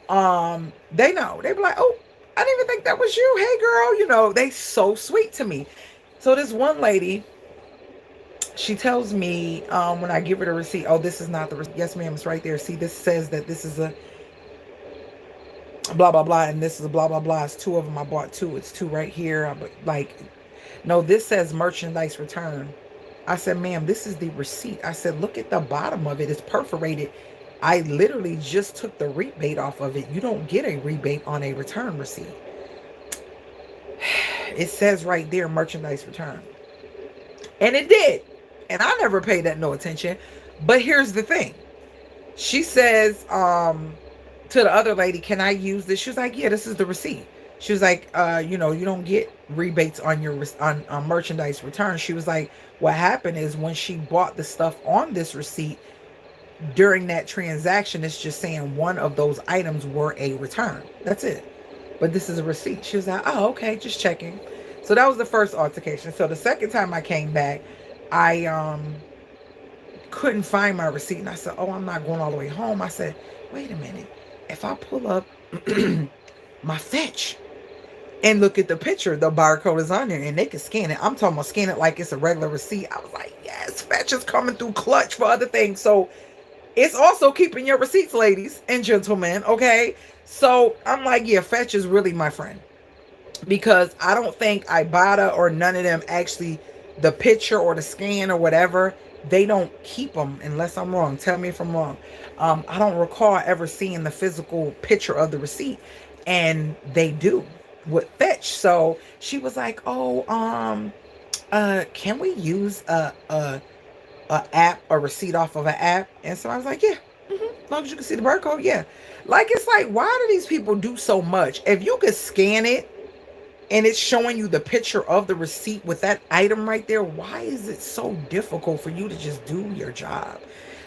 They know. They be like, oh, I didn't even think that was you. Hey, girl. They so sweet to me. So this one lady, she tells me when I give her the receipt, oh, this is not the receipt. Yes, ma'am, it's right there. See, this says that this is a blah, blah, blah, and this is a blah, blah, blah. It's 2 of them. I bought 2. It's 2 right here. No, this says merchandise return. I said, ma'am, this is the receipt. I said, look at the bottom of it. It's perforated. I literally just took the rebate off of it. You don't get a rebate on a return receipt. It says right there, merchandise return. And it did. And I never paid that no attention. But here's the thing. She says to the other lady, can I use this? She was like, yeah, this is the receipt. She was like, you know, you don't get rebates on your on merchandise return. She was like, what happened is when she bought the stuff on this receipt, during that transaction, it's just saying one of those items were a return. That's it. But this is a receipt. She was like, oh, okay, just checking. So that was the first altercation. So the second time I came back, I couldn't find my receipt. And I said, oh, I'm not going all the way home. I said, wait a minute. If I pull up my fetch and look at the picture, the barcode is on there and they can scan it. I'm talking about scan it like it's a regular receipt. I was like, yes, fetch is coming through clutch for other things. So it's also keeping your receipts, ladies and gentlemen, okay? So I'm like, yeah, fetch is really my friend. Because I don't think Ibotta or none of them actually, the picture or the scan or whatever, they don't keep them unless I'm wrong. Tell me if I'm wrong. I don't recall ever seeing the physical picture of the receipt, and they do with fetch. So she was like, oh, can we use a app, a receipt off of an app? And so I was like, yeah, as long as you can see the barcode, yeah. Like, it's like, why do these people do so much? If you could scan it and it's showing you the picture of the receipt with that item right there, why is it so difficult for you to just do your job?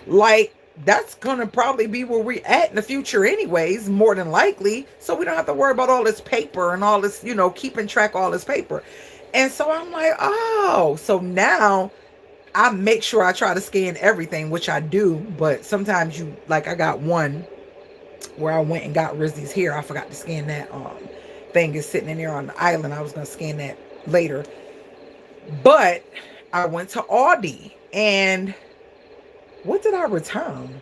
Like, that's gonna probably be where we're at in the future anyways, more than likely. So we don't have to worry about all this paper and all this, you know, keeping track of all this paper. And so I'm like, oh, so now I make sure I try to scan everything, which I do. But sometimes you, like, I got one where I went and got Rizzy's hair. I forgot to scan that. Thing is sitting in there on the island. I was going to scan that later. But I went to Aldi, and what did I return?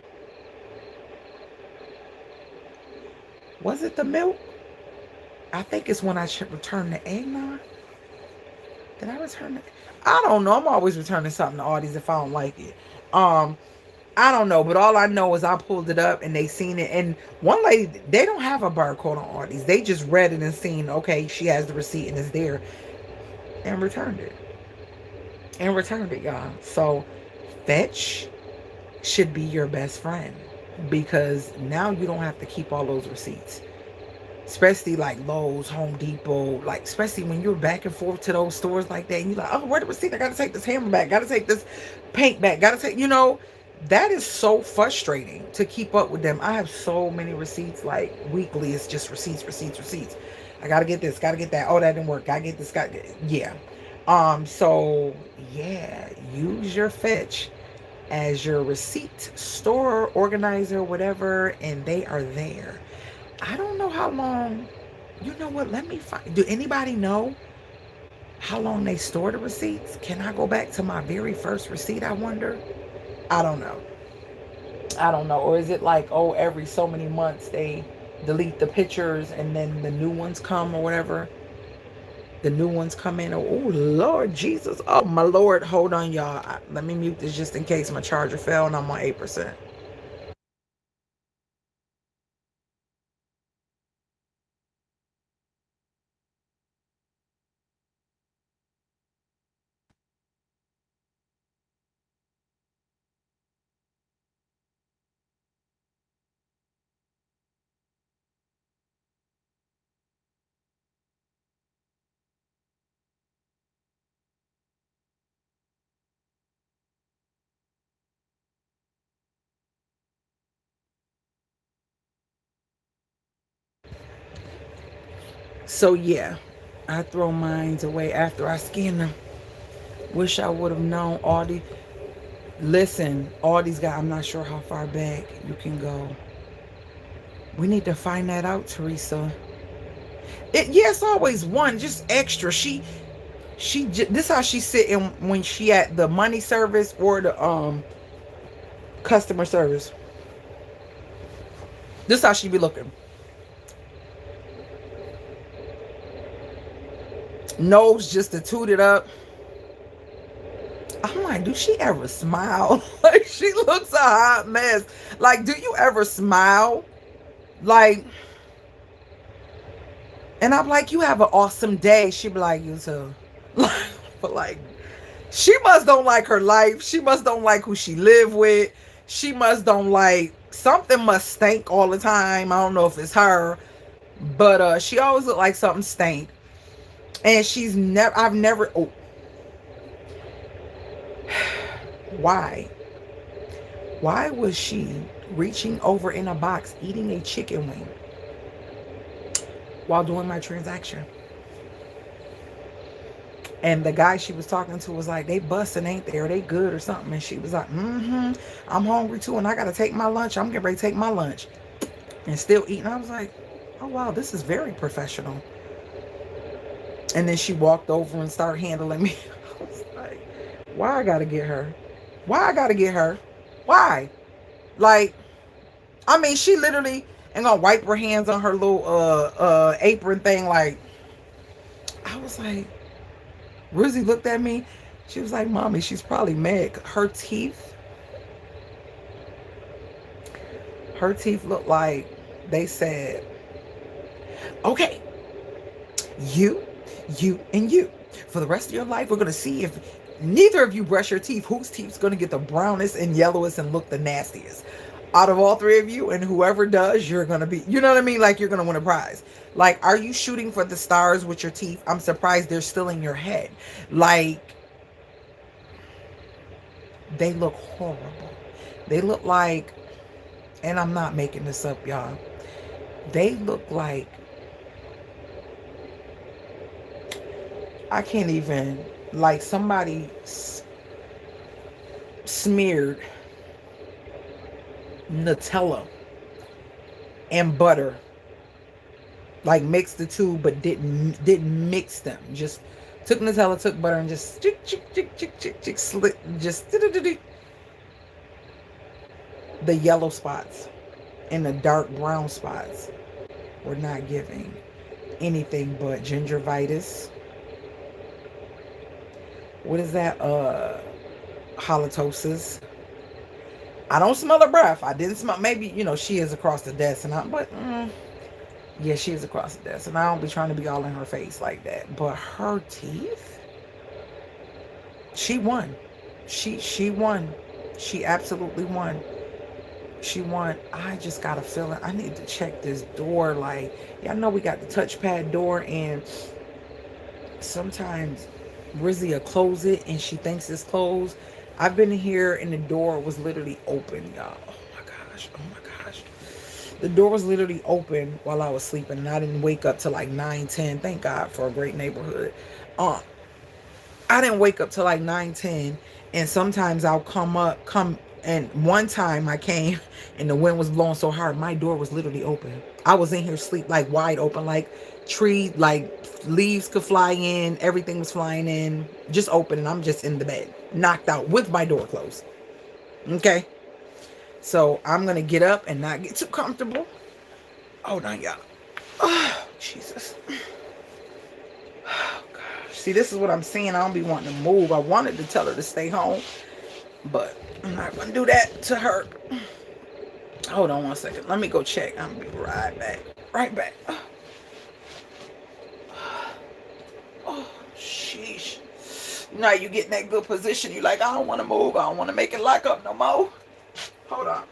Was it the milk? I think it's when I should return the eggnog. Did I return it? I don't know. I'm always returning something to Aldi's if I don't like it. I don't know, but all I know is I pulled it up and they seen it. And one lady, they don't have a barcode on Aldi's. They just read it and seen, okay, she has the receipt and it's there, and returned it. And returned it, y'all. So fetch should be your best friend, because now you don't have to keep all those receipts. Especially like Lowe's, Home Depot, like especially when you're back and forth to those stores like that, and you're like, oh, where the receipt? I gotta take this hammer back, gotta take this paint back, gotta take, you know, that is so frustrating to keep up with them. I have so many receipts, like weekly, it's just receipts, receipts, receipts. I gotta get this, gotta get that. Oh, that didn't work. Gotta get this, gotta get it. Yeah. So yeah, use your fetch as your receipt store, organizer, whatever, and they are there. I don't know how long. You know what? Let me find. Do anybody know how long they store the receipts? Can I go back to my very first receipt? I wonder. I don't know. I don't know. Or is it like, oh, every so many months they delete the pictures and then the new ones come or whatever? The new ones come in. Oh, Lord Jesus. Oh, my Lord. Hold on, y'all. Let me mute this just in case my charger fell and I'm on 8%. So, yeah. I throw mines away after I scan them. Wish I would have known. Aldi. Listen, Aldi's got, I'm not sure how far back you can go. We need to find that out, Teresa. Yes, always one, just extra. This how she sitting when she at the money service or the customer service. This how she be looking. Nose just to toot it up. I'm like, do she ever smile? Like, she looks a hot mess. Like, do you ever smile? Like, and I'm like, you have an awesome day. She be like, you too. But like, she must don't like her life. She must don't like who she live with. She must don't like, something must stink all the time. I don't know if it's her, but she always look like something stank. And I've never, oh, why? Why was she reaching over in a box eating a chicken wing while doing my transaction? And the guy she was talking to was like, they busting, ain't they? Or they good or something? And she was like, I'm hungry too, and I gotta take my lunch. I'm getting ready to take my lunch. And still eating. I was like, oh wow, this is very professional. And then she walked over and started handling me. I was like, why I gotta get her? Why I gotta get her? Why? Like, I mean, she literally ain't gonna wipe her hands on her little apron thing. Like, I was like, Rizzy looked at me. She was like, Mommy, she's probably mad. Her teeth look like they said, okay, you, and you. For the rest of your life, we're gonna see if neither of you brush your teeth, whose teeth's gonna get the brownest and yellowest and look the nastiest. Out of all three of you, and whoever does, you're gonna be, you know what I mean? Like, you're gonna win a prize. Like, are you shooting for the stars with your teeth? I'm surprised they're still in your head. Like, they look horrible. They look like, and I'm not making this up, y'all. They look like, I can't even, like somebody smeared Nutella and butter, like mixed the two, but didn't mix them. Just took Nutella, took butter, and just slit, just the yellow spots and the dark brown spots were not giving anything but gingivitis. What is that? Halitosis. I don't smell her breath. I didn't smell. Maybe, she is across the desk, but yeah, she is across the desk, and I don't be trying to be all in her face like that. But her teeth, she won. She won. She absolutely won. She won. I just got a feeling I need to check this door. Like, y'all know we got the touchpad door, and sometimes Rizzy will close it and she thinks it's closed. I've been here and the door was literally open, y'all. Oh my gosh. Oh my gosh. The door was literally open while I was sleeping, and I didn't wake up till like 9:10. Thank God for a great neighborhood. I didn't wake up till like 9:10, and sometimes I'll come, and one time I came and the wind was blowing so hard, my door was literally open. I was in here sleep like wide open, like tree, like leaves could fly in, everything was flying in, just open, and I'm just in the bed, knocked out with my door closed. Okay? So I'm gonna get up and not get too comfortable. Oh no, y'all. Oh, Jesus. Oh, gosh. See, this is what I'm saying. I don't be wanting to move. I wanted to tell her to stay home, but I'm not going to do that to her. Hold on 1 second. Let me go check. I'm going to be right back. Right back. Oh, sheesh. Now you get in that good position. You like, I don't want to move. I don't want to make it lock up no more. Hold on.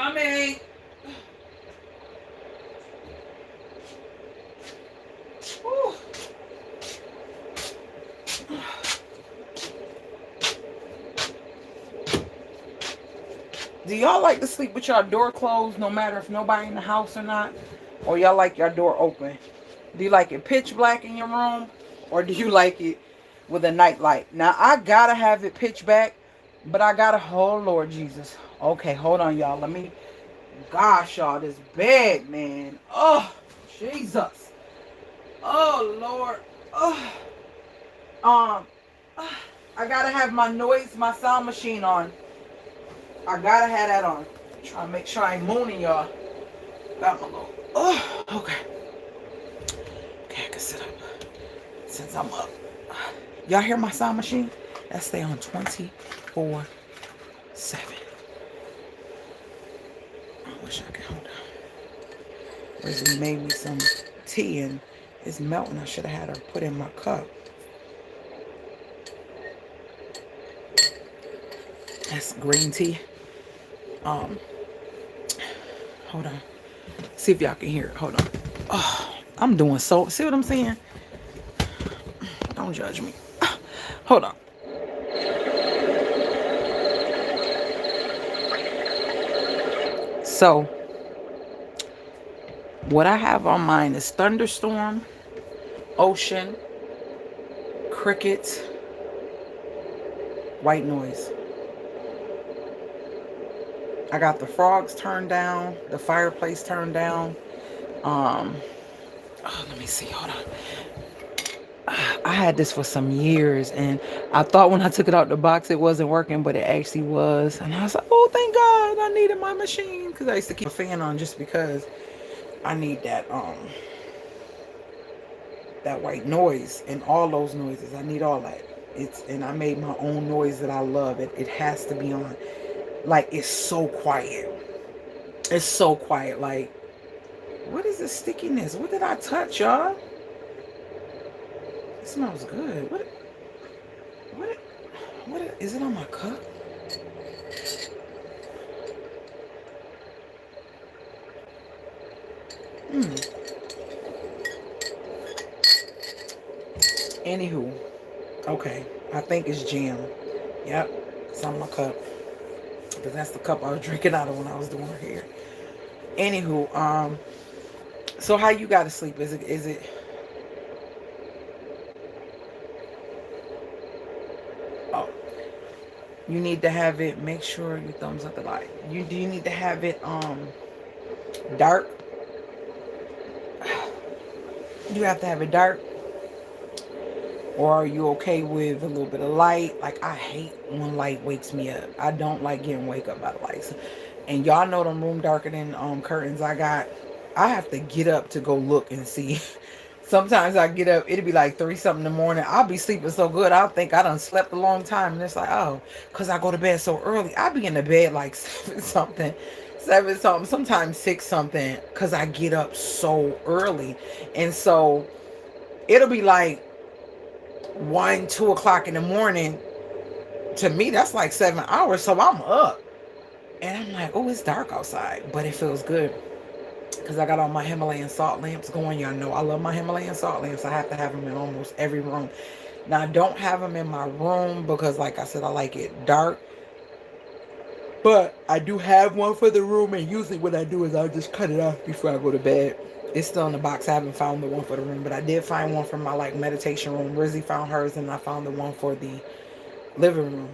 Coming. Whew. Do y'all like to sleep with your door closed no matter if nobody in the house or not? Or y'all like your door open? Do you like it pitch black in your room? Or do you like it with a night light? Now, I gotta have it pitch black, but I gotta, oh Lord Jesus. Okay, hold on, y'all. Let me, gosh, y'all, this bed, man. Oh, Jesus. Oh, Lord. Oh. Um, I gotta have my sound machine on. I gotta have that on. Trying to make sure I ain't mooning, y'all. Got my little, oh, okay. Okay, I can sit up since I'm up. Y'all hear my sound machine? That stay on 24/7. I wish I could hold on. Lizzie made me some tea and it's melting. I should have had her put in my cup. That's green tea. Hold on. See if y'all can hear it. Hold on. Oh, I'm doing so. See what I'm saying? Don't judge me. Hold on. So, what I have on mine is thunderstorm, ocean, crickets, white noise. I got the frogs turned down, the fireplace turned down. Oh, let me see. Hold on. I had this for some years, and I thought when I took it out the box it wasn't working, but it actually was. And I was like, oh, thank God, I needed my machine, because I used to keep a fan on just because I need that white noise and all those noises. I need all that. And I made my own noise that I love. It has to be on. Like, it's so quiet. It's so quiet. Like, what is this stickiness? What did I touch, y'all? It smells good. What is it on my cup? Anywho, okay, I think it's jam. Yep, it's on my cup. Because that's the cup I was drinking out of when I was doing her hair. Anywho, so how you gotta sleep? Is it oh, you need to have it, make sure you thumbs up the light. Do you need to have it dark? You have to have it dark? Or are you okay with a little bit of light? Like, I hate when light wakes me up. I don't like getting wake up by the lights. And y'all know them room darker than curtains I got. I have to get up to go look and see. Sometimes I get up, it'll be like 3 something in the morning. I'll be sleeping so good, I'll think I done slept a long time. And it's like, oh, because I go to bed so early. I'll be in the bed like 7 something, sometimes 6 something, because I get up so early. And so it'll be like 1, 2 o'clock in the morning. To me, that's like 7 hours. So I'm up. And I'm like, oh, it's dark outside. But it feels good. Because I got all my Himalayan salt lamps going. Y'all know I love my Himalayan salt lamps. I have to have them in almost every room. Now, I don't have them in my room because, like I said, I like it dark. But I do have one for the room. And usually what I do is I'll just cut it off before I go to bed. It's still in the box. I haven't found the one for the room. But I did find one for my, like, meditation room. Rizzy found hers. And I found the one for the living room.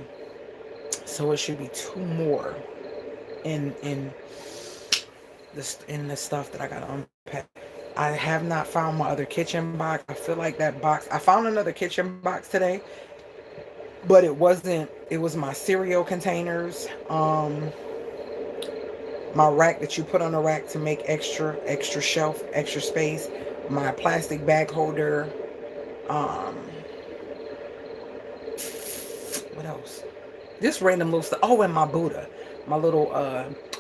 So it should be 2 more in the stuff that I gotta unpack. I have not found my other kitchen box. I feel like that box, I found another kitchen box today, but it wasn't, it was my cereal containers, my rack that you put on the rack to make extra shelf, extra space, my plastic bag holder, what else? Just random little stuff. Oh, and my Buddha. My little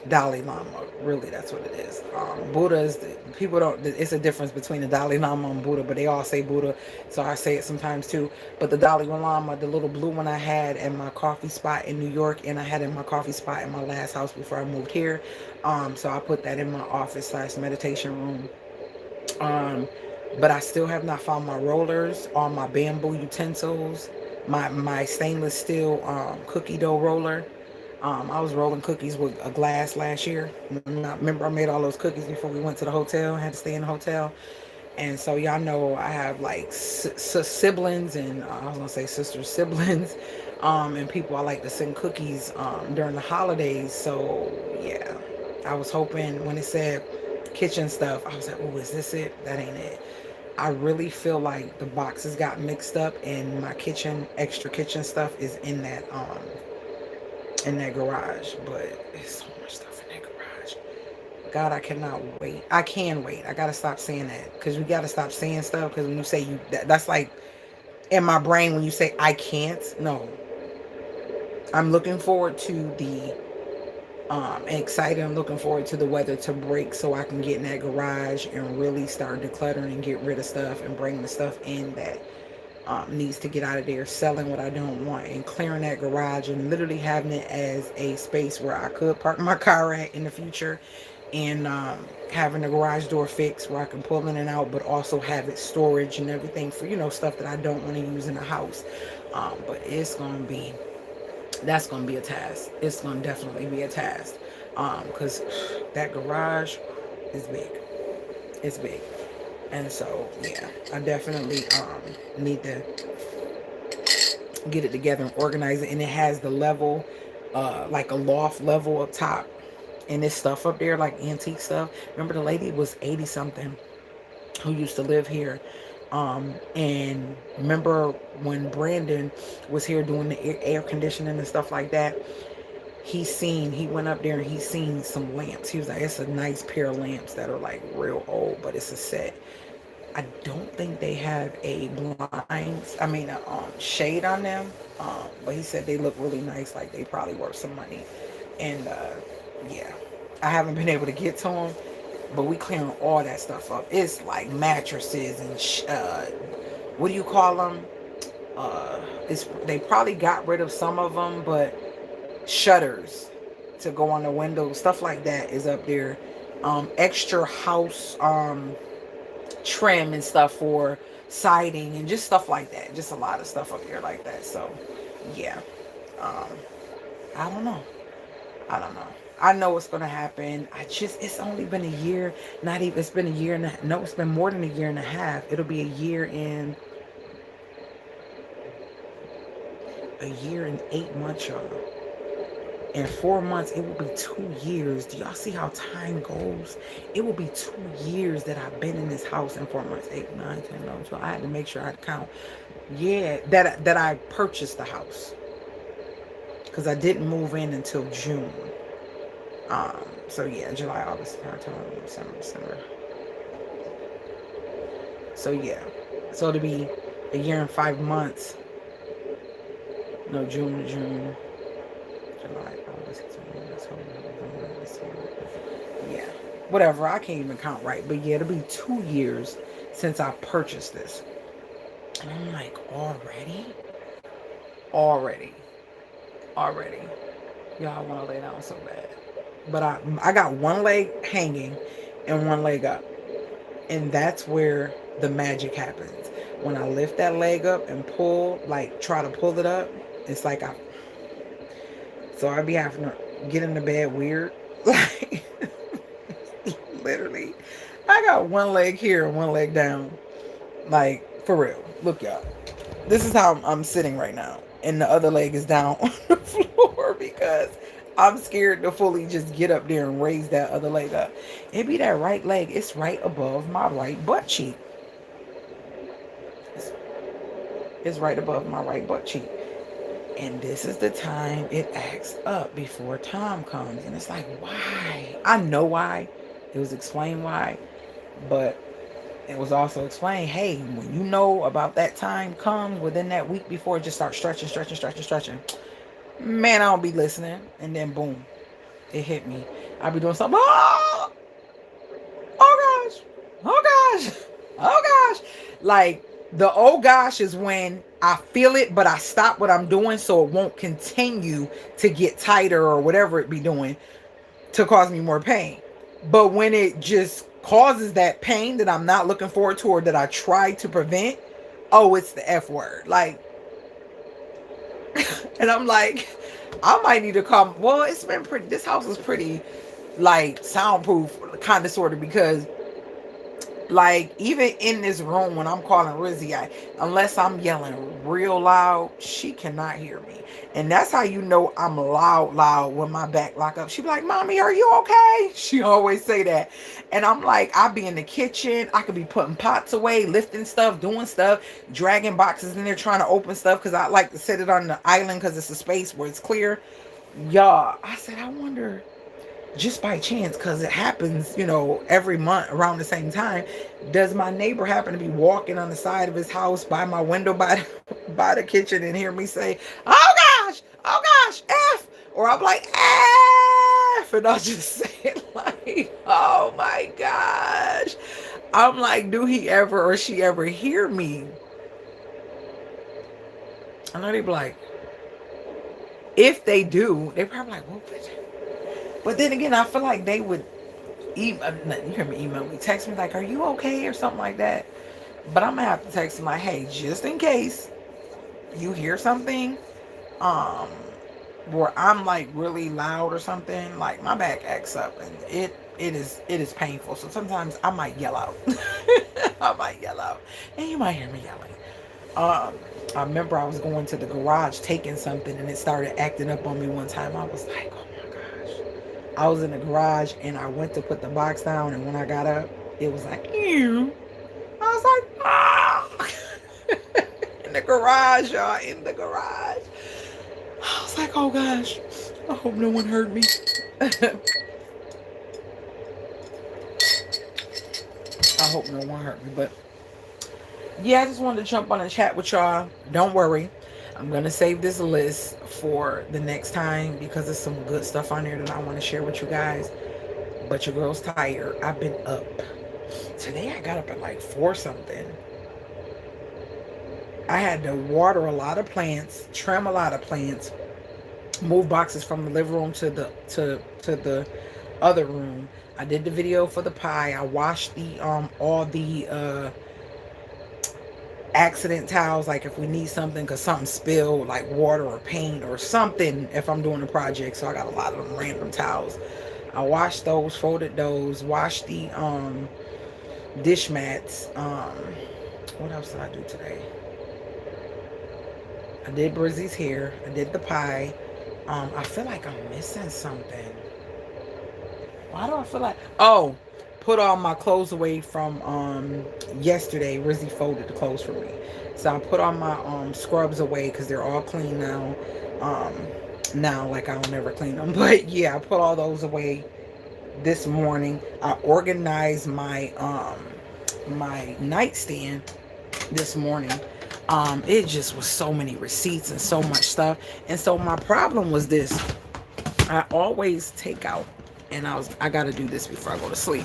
Dalai Lama. Really, that's what it is. Buddha is, people don't, it's a difference between the Dalai Lama and Buddha, but they all say Buddha, so I say it sometimes too. But the Dalai Lama, the little blue one I had in my coffee spot in New York, and I had in my coffee spot in my last house before I moved here. So I put that in my office slash meditation room. But I still have not found my rollers, all my bamboo utensils, my stainless steel cookie dough roller. I was rolling cookies with a glass last year. Remember, I made all those cookies before we went to the hotel. I had to stay in the hotel. And so y'all know I have like siblings, and I was gonna say sisters, siblings, and people I like to send cookies during the holidays. So yeah, I was hoping when it said kitchen stuff, I was like, oh, is this it? That ain't it. I really feel like the boxes got mixed up, and my extra kitchen stuff is in that garage. But there's so much stuff in that garage. God, I cannot wait. I can wait. I gotta stop saying that, because we gotta stop saying stuff. Because when you say that's like in my brain when you say I can't. No, I'm looking forward to the excited. I'm looking forward to the weather to break so I can get in that garage and really start decluttering and get rid of stuff and bring the stuff in that needs to get out of there, selling what I don't want, and clearing that garage and literally having it as a space where I could park my car at in the future, and having the garage door fixed where I can pull in and out, but also have it storage and everything for, stuff that I don't want to use in the house. But that's going to be a task. It's going to definitely be a task. Because that garage is big. It's big. And so, yeah, I definitely need to get it together and organize it. And it has the level, like a loft level up top. And this stuff up there, like antique stuff. Remember the lady was 80 something who used to live here. And remember when Brandon was here doing the air conditioning and stuff like that, he went up there and he seen some lamps. He was like, it's a nice pair of lamps that are like real old, but it's a set. I don't think they have a shade on them. But he said they look really nice, like they probably worth some money. And yeah, I haven't been able to get to them, but we clearing all that stuff up. It's like mattresses and what do you call them? They probably got rid of some of them, but shutters to go on the windows, stuff like that is up there. Extra house trim and stuff for siding and just stuff like that. Just a lot of stuff up here like that. So yeah, I don't know. I know what's gonna happen. It's only been a year. Not even. It's been a year and no, it's been more than a year and a half. It'll be a year and 8 months, y'all. In 4 months, it will be 2 years. Do y'all see how time goes? It will be 2 years that I've been in this house in 4 months. 8, 9, 10, 11, 12. I had to make sure I'd count. Yeah, that I purchased the house. Because I didn't move in until June. So yeah, July, August, September, December. So yeah. So it'll be a year and 5 months. No, June to June. July, August, yeah, whatever. I can't even count right, but yeah, it'll be 2 years since I purchased this, and I'm like, already. Y'all, I want to lay down so bad, but I got one leg hanging and one leg up, and that's where the magic happens. When I lift that leg up and try to pull it up, it's like so I be having to get in the bed weird. Like, literally. I got one leg here and one leg down. Like, for real. Look, y'all. This is how I'm sitting right now. And the other leg is down on the floor because I'm scared to fully just get up there and raise that other leg up. It be that right leg. It's right above my right butt cheek. It's right above my right butt cheek. And this is the time it acts up before Tom comes. And it's like, why? I know why. It was explained why. But it was also explained, hey, when you know about that time comes within that week before, just start stretching. Man, I don't be listening. And then boom, it hit me. I be doing something. Oh, oh gosh. Oh gosh. Oh gosh. Like the oh gosh is when I feel it, but I stop what I'm doing so it won't continue to get tighter or whatever it be doing to cause me more pain. But when it just causes that pain that I'm not looking forward to or that I try to prevent, oh, it's the F word. Like, and I'm like, I might need to come. Well, it's been pretty, this house is pretty like soundproof, kind of sort of, because like even in this room when I'm calling Rizzy, unless I'm yelling real loud, she cannot hear me. And that's how you know I'm loud when my back lock up. She be like, "Mommy, are you okay?" She always say that. And I'm like, I be in the kitchen. I could be putting pots away, lifting stuff, doing stuff, dragging boxes in there, trying to open stuff because I like to set it on the island because it's a space where it's clear. Y'all, I said, I wonder, just by chance, because it happens, you know, every month around the same time, does my neighbor happen to be walking on the side of his house by my window by the kitchen and hear me say, oh gosh, F, or I'm like, F, and I'll just say it like, oh my gosh. I'm like, do he ever or she ever hear me? I know they be like, if they do, they probably like, what? But then again, I feel like they would email, you hear me, email me, text me like, are you okay, or something like that. But I'm gonna have to text them like, hey, just in case you hear something um where I'm like really loud or something, like my back acts up and it is painful. So sometimes I might yell out. I might yell out. And you might hear me yelling. I remember I was going to the garage taking something and it started acting up on me one time. I was like, oh my gosh. I was in the garage and I went to put the box down, and when I got up, it was like, ew. I was like, ah. In the garage, y'all, in the garage. I was like, oh gosh, I hope no one heard me. I hope no one heard me. But yeah, I just wanted to jump on and chat with y'all. Don't worry, I'm gonna save this list for the next time because there's some good stuff on there that I want to share with you guys. But your girl's tired. I've been up. Today I got up at like 4 something. I had to water a lot of plants, trim a lot of plants, move boxes from the living room to the other room. I did the video for the pie. I washed the all the accident towels, like if we need something because something spilled, like water or paint or something, if I'm doing a project. So I got a lot of them random towels. I washed those, folded those, washed the dish mats. What else did I do today? I did Brizzy's hair. I did the pie. I feel like I'm missing something. Why do I feel like... Oh, put all my clothes away from yesterday. Rizzy folded the clothes for me. So I put all my scrubs away because they're all clean now. Now, like, I'll never clean them. But yeah, I put all those away this morning. I organized my my nightstand this morning. It just was so many receipts and so much stuff. And so my problem was this. I always take out, and I got to do this before I go to sleep.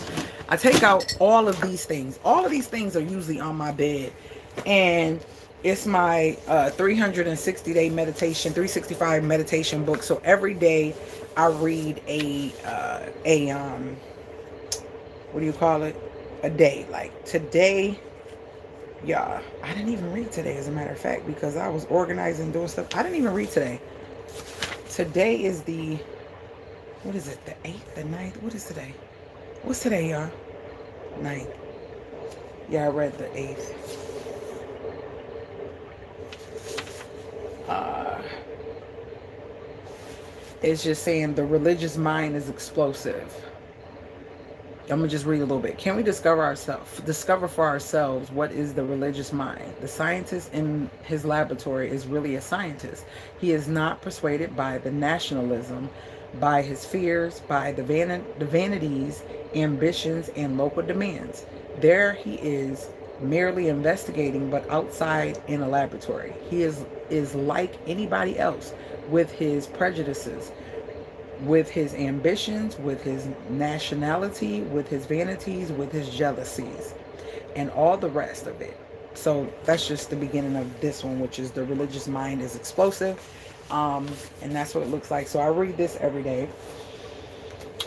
I take out all of these things. All of these things are usually on my bed. And it's my 360-day meditation, 365 meditation book. So every day I read a what do you call it? A day. Like today, yeah, I didn't even read today, as a matter of fact, because I was organizing, doing stuff. I didn't even read today. Today is the, what is it, the 8th, the 9th? What is today? What's today, y'all? 9th. Yeah, I read the 8th. It's just saying the religious mind is explosive. I'm gonna just read a little bit. Can we discover for ourselves what is the religious mind? The scientist in his laboratory is really a scientist. He is not persuaded by the nationalism, by his fears, by the vanities, ambitions, and local demands. There he is, merely investigating, but outside in a laboratory. He is like anybody else, with his prejudices, with his ambitions, with his nationality, with his vanities, with his jealousies, and all the rest of it. So that's just the beginning of this one, which is the religious mind is explosive. And that's what it looks like. So I read this every day.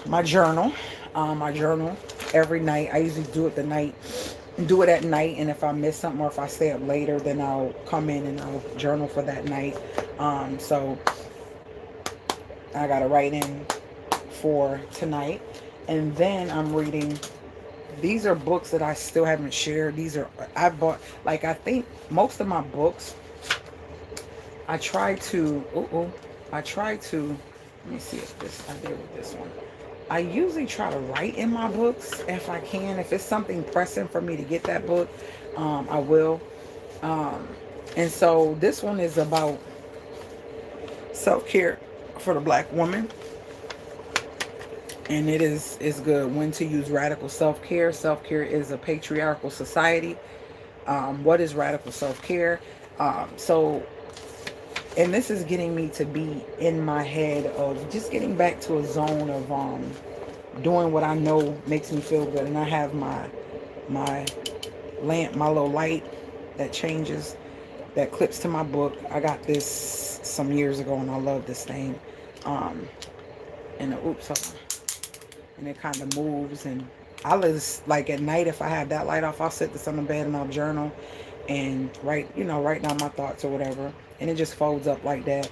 My journal. I journal every night. I usually do it at night, and if I miss something or if I stay up later, then I'll come in and I'll journal for that night. So I gotta write in for tonight. And then I'm reading, these are books that I still haven't shared. I bought, like, I think most of my books, I try to, let me see if I did with this one. I usually try to write in my books if I can. If it's something pressing for me to get that book, I will. And so this one is about self-care for the Black woman. And it's good. When to use radical self-care. Self-care is a patriarchal society. What is radical self-care? And this is getting me to be in my head of just getting back to a zone of doing what I know makes me feel good. And I have my lamp, my little light that changes, that clips to my book. I got this some years ago and I love this thing. And it kind of moves, and I just, like, at night, if I have that light off, I'll sit this on the bed and I'll journal and write down my thoughts or whatever. And it just folds up like that.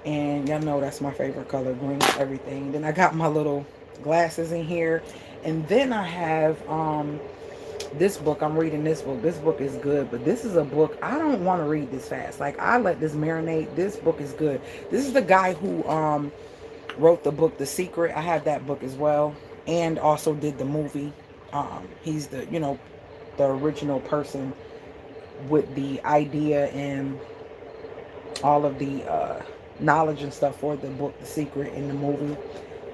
And y'all know that's my favorite color, green, everything. Then I got my little glasses in here. And then I have this book. I'm reading this book. This book is good, but this is a book I don't want to read this fast. Like, I let this marinate. This book is good. This is the guy who wrote the book The Secret. I have that book as well, and also did the movie. He's the original person with the idea and all of the knowledge and stuff for the book The Secret in the movie.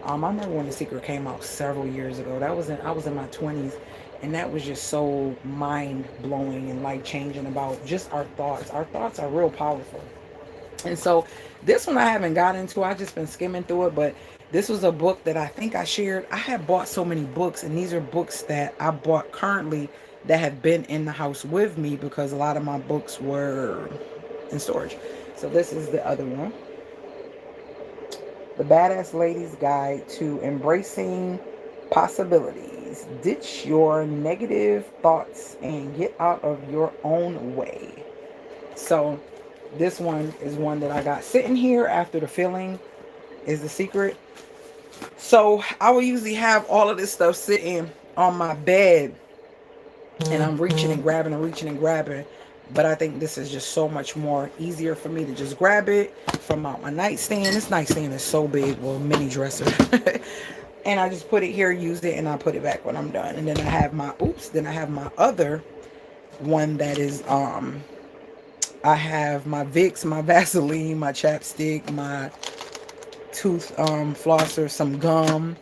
I remember when The Secret came out several years ago. I was in my 20s, and that was just so mind blowing and life changing about just our thoughts. Our thoughts are real powerful. And so this one I haven't got into. I've just been skimming through it, but this was a book that I think I shared. I have bought so many books, and these are books that I bought currently that have been in the house with me because a lot of my books were in storage. So this is the other one. The Badass Lady's Guide to Embracing Possibilities. Ditch your negative thoughts and get out of your own way. So this one is one that I got sitting here after the filling is The Secret. So I will usually have all of this stuff sitting on my bed, and I'm reaching and grabbing and reaching and grabbing. But I think this is just so much more easier for me to just grab it from out my nightstand. This nightstand is so big, well, mini dresser. And I just put it here, use it, and I put it back when I'm done. And then I have my other one that is I have my Vicks, my Vaseline, my chapstick, my tooth flosser, some gum,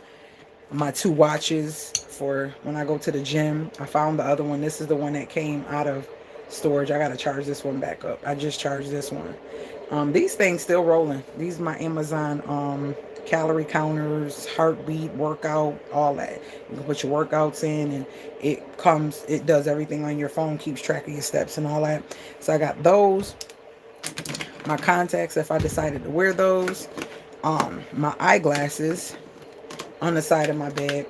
my 2 watches for when I go to the gym. I found the other one. This is the one that came out of storage. I gotta charge this one back up. I just charged this one. These things still rolling. These are my Amazon calorie counters, heartbeat, workout, all that. You can put your workouts in, and it does everything on your phone, keeps track of your steps and all that. So I got those. My contacts, if I decided to wear those. My eyeglasses on the side of my bed.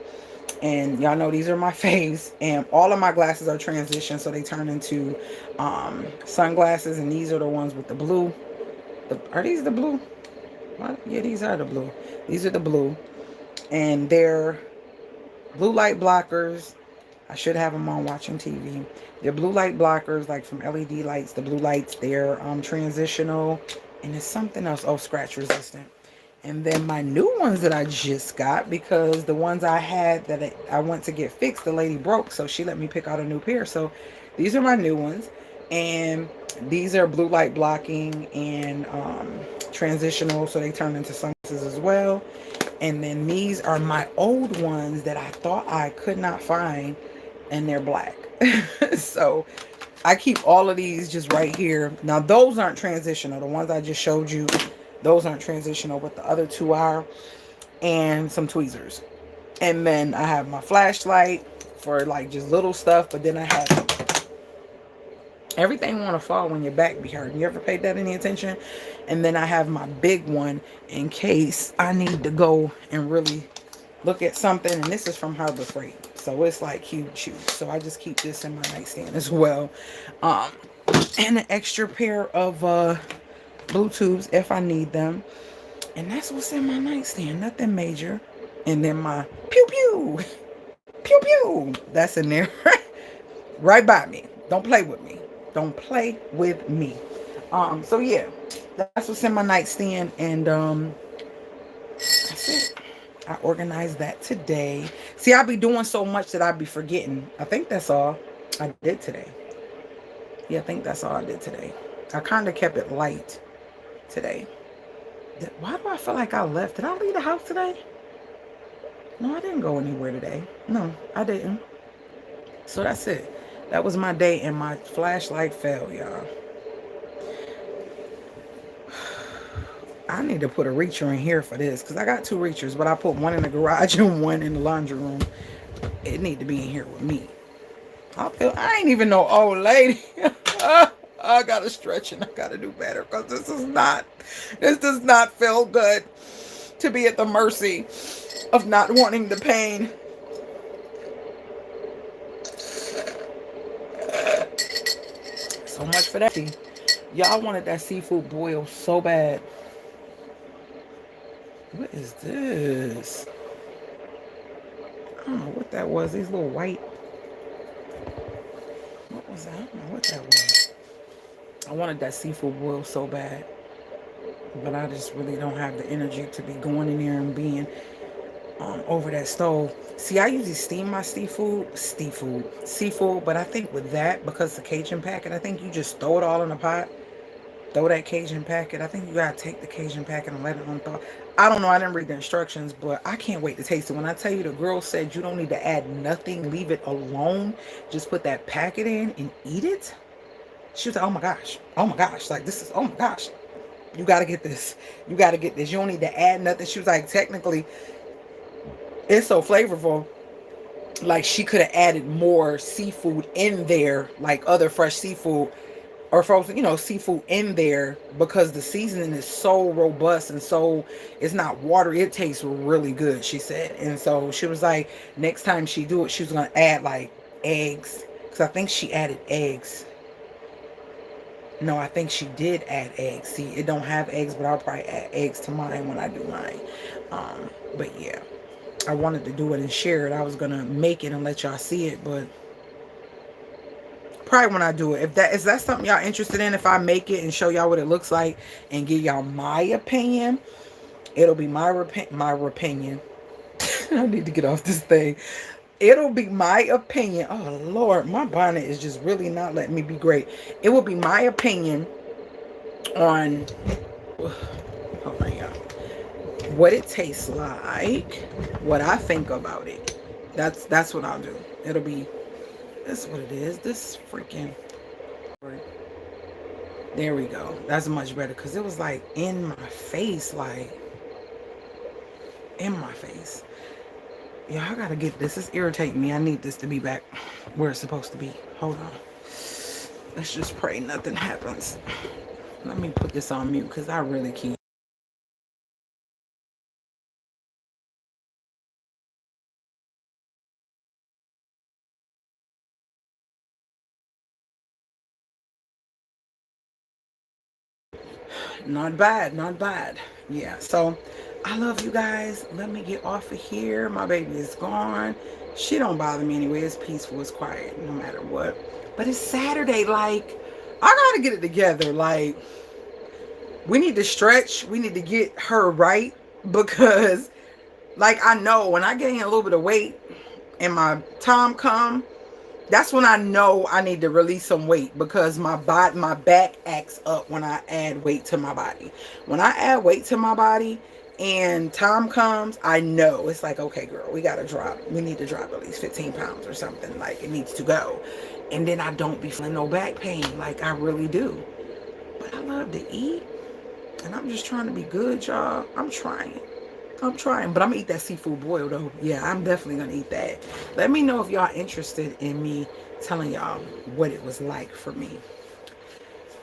And y'all know these are my faves. And all of my glasses are transition, so they turn into sunglasses. And these are the ones with the blue. Are these the blue? What? Yeah, these are the blue. These are the blue. And they're blue light blockers. I should have them on watching TV. They're blue light blockers, like from LED lights. The blue lights, they're transitional. And it's something else. Oh, scratch resistant. And then my new ones that I just got, because the ones I had that I went to get fixed, the lady broke, so she let me pick out a new pair. So these are my new ones, and these are blue light blocking and transitional, so they turn into sunglasses as well. And then these are my old ones that I thought I could not find, and they're black. So I keep all of these just right here. Now those aren't transitional. The ones I just showed you Those aren't transitional, but the other two are. And some tweezers. And then I have my flashlight for like just little stuff. But then I have everything want to fall when your back be hurting. You ever paid that any attention? And then I have my big one in case I need to go and really look at something. And this is from Harbor Freight, so it's like huge. So I just keep this in my nightstand as well. And an extra pair of blue tubes if I need them. And that's what's in my nightstand. Nothing major. And then my pew pew, pew pew, that's in there. Right by me. Don't play with me. Don't play with me. So yeah, that's what's in my nightstand. And that's it. I organized that today. See, I'll be doing so much that I'll be forgetting. I think that's all I did today. Yeah, I think that's all I did today. I kind of kept it light today. Why do I feel like I left? Did I leave the house today? No, I didn't go anywhere today. No, I didn't. So that's it. That was my day, and my flashlight fell, y'all. I need to put a reacher in here for this, because I got two reachers, but I put one in the garage and one in the laundry room. It need to be in here with me. I ain't even no old lady. I gotta stretch and I gotta do better, because this does not feel good to be at the mercy of not wanting the pain. So much for that. Y'all wanted that seafood boil so bad. What is this? I don't know what that was. These little white. What was that? I don't know what that was. I wanted that seafood boil so bad. But I just really don't have the energy to be going in there and being over that stove. See, I usually steam my seafood, but I think with that, because the Cajun packet, I think you just throw it all in a pot. Throw that Cajun packet. I think you gotta take the Cajun packet and let it unthaw. I don't know. I didn't read the instructions, but I can't wait to taste it. When I tell you, the girl said you don't need to add nothing. Leave it alone. Just put that packet in and eat it. She was like, oh my gosh. Oh my gosh. Like, this is, oh my gosh. You gotta get this. You gotta get this. You don't need to add nothing. She was like, technically, it's so flavorful. Like, she could have added more seafood in there, like other fresh seafood or frozen, seafood in there, because the seasoning is so robust and so it's not watery. It tastes really good, she said. And so she was like, next time she do it, she was gonna add like eggs, because I think she added eggs. No, I think she did add eggs. See, it don't have eggs, but I'll probably add eggs to mine when I do mine. But yeah, I wanted to do it and share it. I was gonna make it and let y'all see it, but probably when I do it. Is that something y'all interested in, if I make it and show y'all what it looks like and give y'all my opinion, it'll be my opinion. I need to get off this thing. It'll be my opinion. Oh Lord, my bonnet is just really not letting me be great. It will be my opinion on, hold on, y'all, what it tastes like, what I think about it. That's what I'll do. It'll be, that's what it is. This freaking, there we go. That's much better, because it was like in my face, like in my face. Yeah, I gotta get this. It's irritating me. I need this to be back where it's supposed to be. Hold on. Let's just pray nothing happens. Let me put this on mute, because I really can't. Not bad, not bad. Yeah, so I love you guys. Let me get off of here. My baby is gone. She don't bother me anyway. It's peaceful, it's quiet, no matter what. But it's Saturday. Like, I gotta get it together. Like, we need to stretch. We need to get her right, because like, I know when I gain a little bit of weight and my time come, that's when I know I need to release some weight, because my back acts up when I add weight to my body. When I add weight to my body and time comes, I know it's like, okay, girl, we need to drop at least 15 pounds or something. Like, it needs to go. And then I don't be feeling no back pain, like I really do. But I love to eat. And I'm just trying to be good, y'all. I'm trying. But I'm gonna eat that seafood boil though. Yeah, I'm definitely gonna eat that. Let me know if y'all interested in me telling y'all what it was like for me.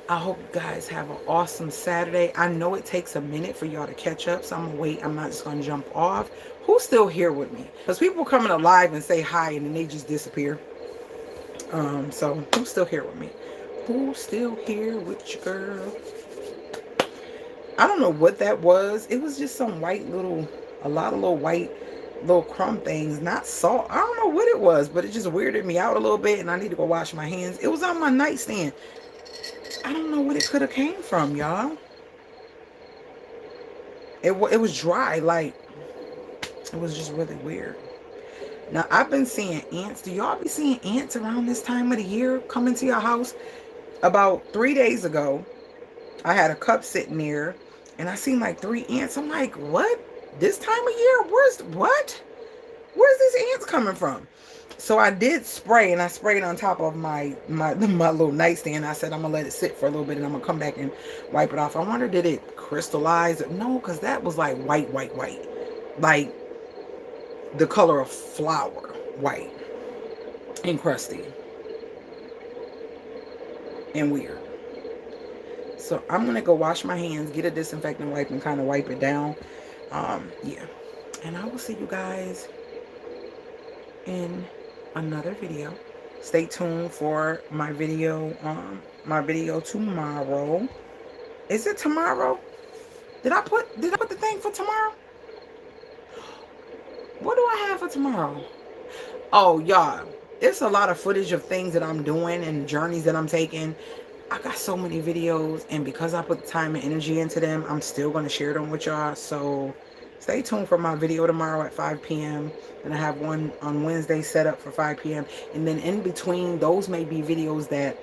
I hope you guys have an awesome Saturday. I know it takes a minute for y'all to catch up, so I'm gonna wait. I'm not just gonna jump off. Who's still here with me? Because people coming alive and say hi and then they just disappear. So who's still here with me? Who's still here with you, girl? I don't know what that was. It was just some white little, a lot of little white little crumb things, not salt. I don't know what it was, but it just weirded me out a little bit, and I need to go wash my hands. It was on my nightstand. I don't know what it could have came from, y'all. It was dry, like, it was just really weird. Now, I've been seeing ants. Do y'all be seeing ants around this time of the year coming to your house? About 3 days ago, I had a cup sitting there, and I seen like 3 ants. I'm like, what? This time of year? Where's these ants coming from? So I did spray, and I sprayed on top of my little nightstand. I said I'm gonna let it sit for a little bit, and I'm gonna come back and wipe it off. I wonder, did it crystallize? No, because that was like white, like the color of flour, white and crusty and weird. So I'm gonna go wash my hands, get a disinfectant wipe, and kind of wipe it down. Yeah, and I will see you guys in another video. Stay tuned for my video tomorrow. Is it tomorrow? Did I put the thing for tomorrow? What do I have for tomorrow? Oh, y'all, it's a lot of footage of things that I'm doing and journeys that I'm taking. I got so many videos, and because I put the time and energy into them, I'm still going to share them with y'all. So stay tuned for my video tomorrow at 5 p.m. And I have one on Wednesday set up for 5 p.m. And then in between, those may be videos that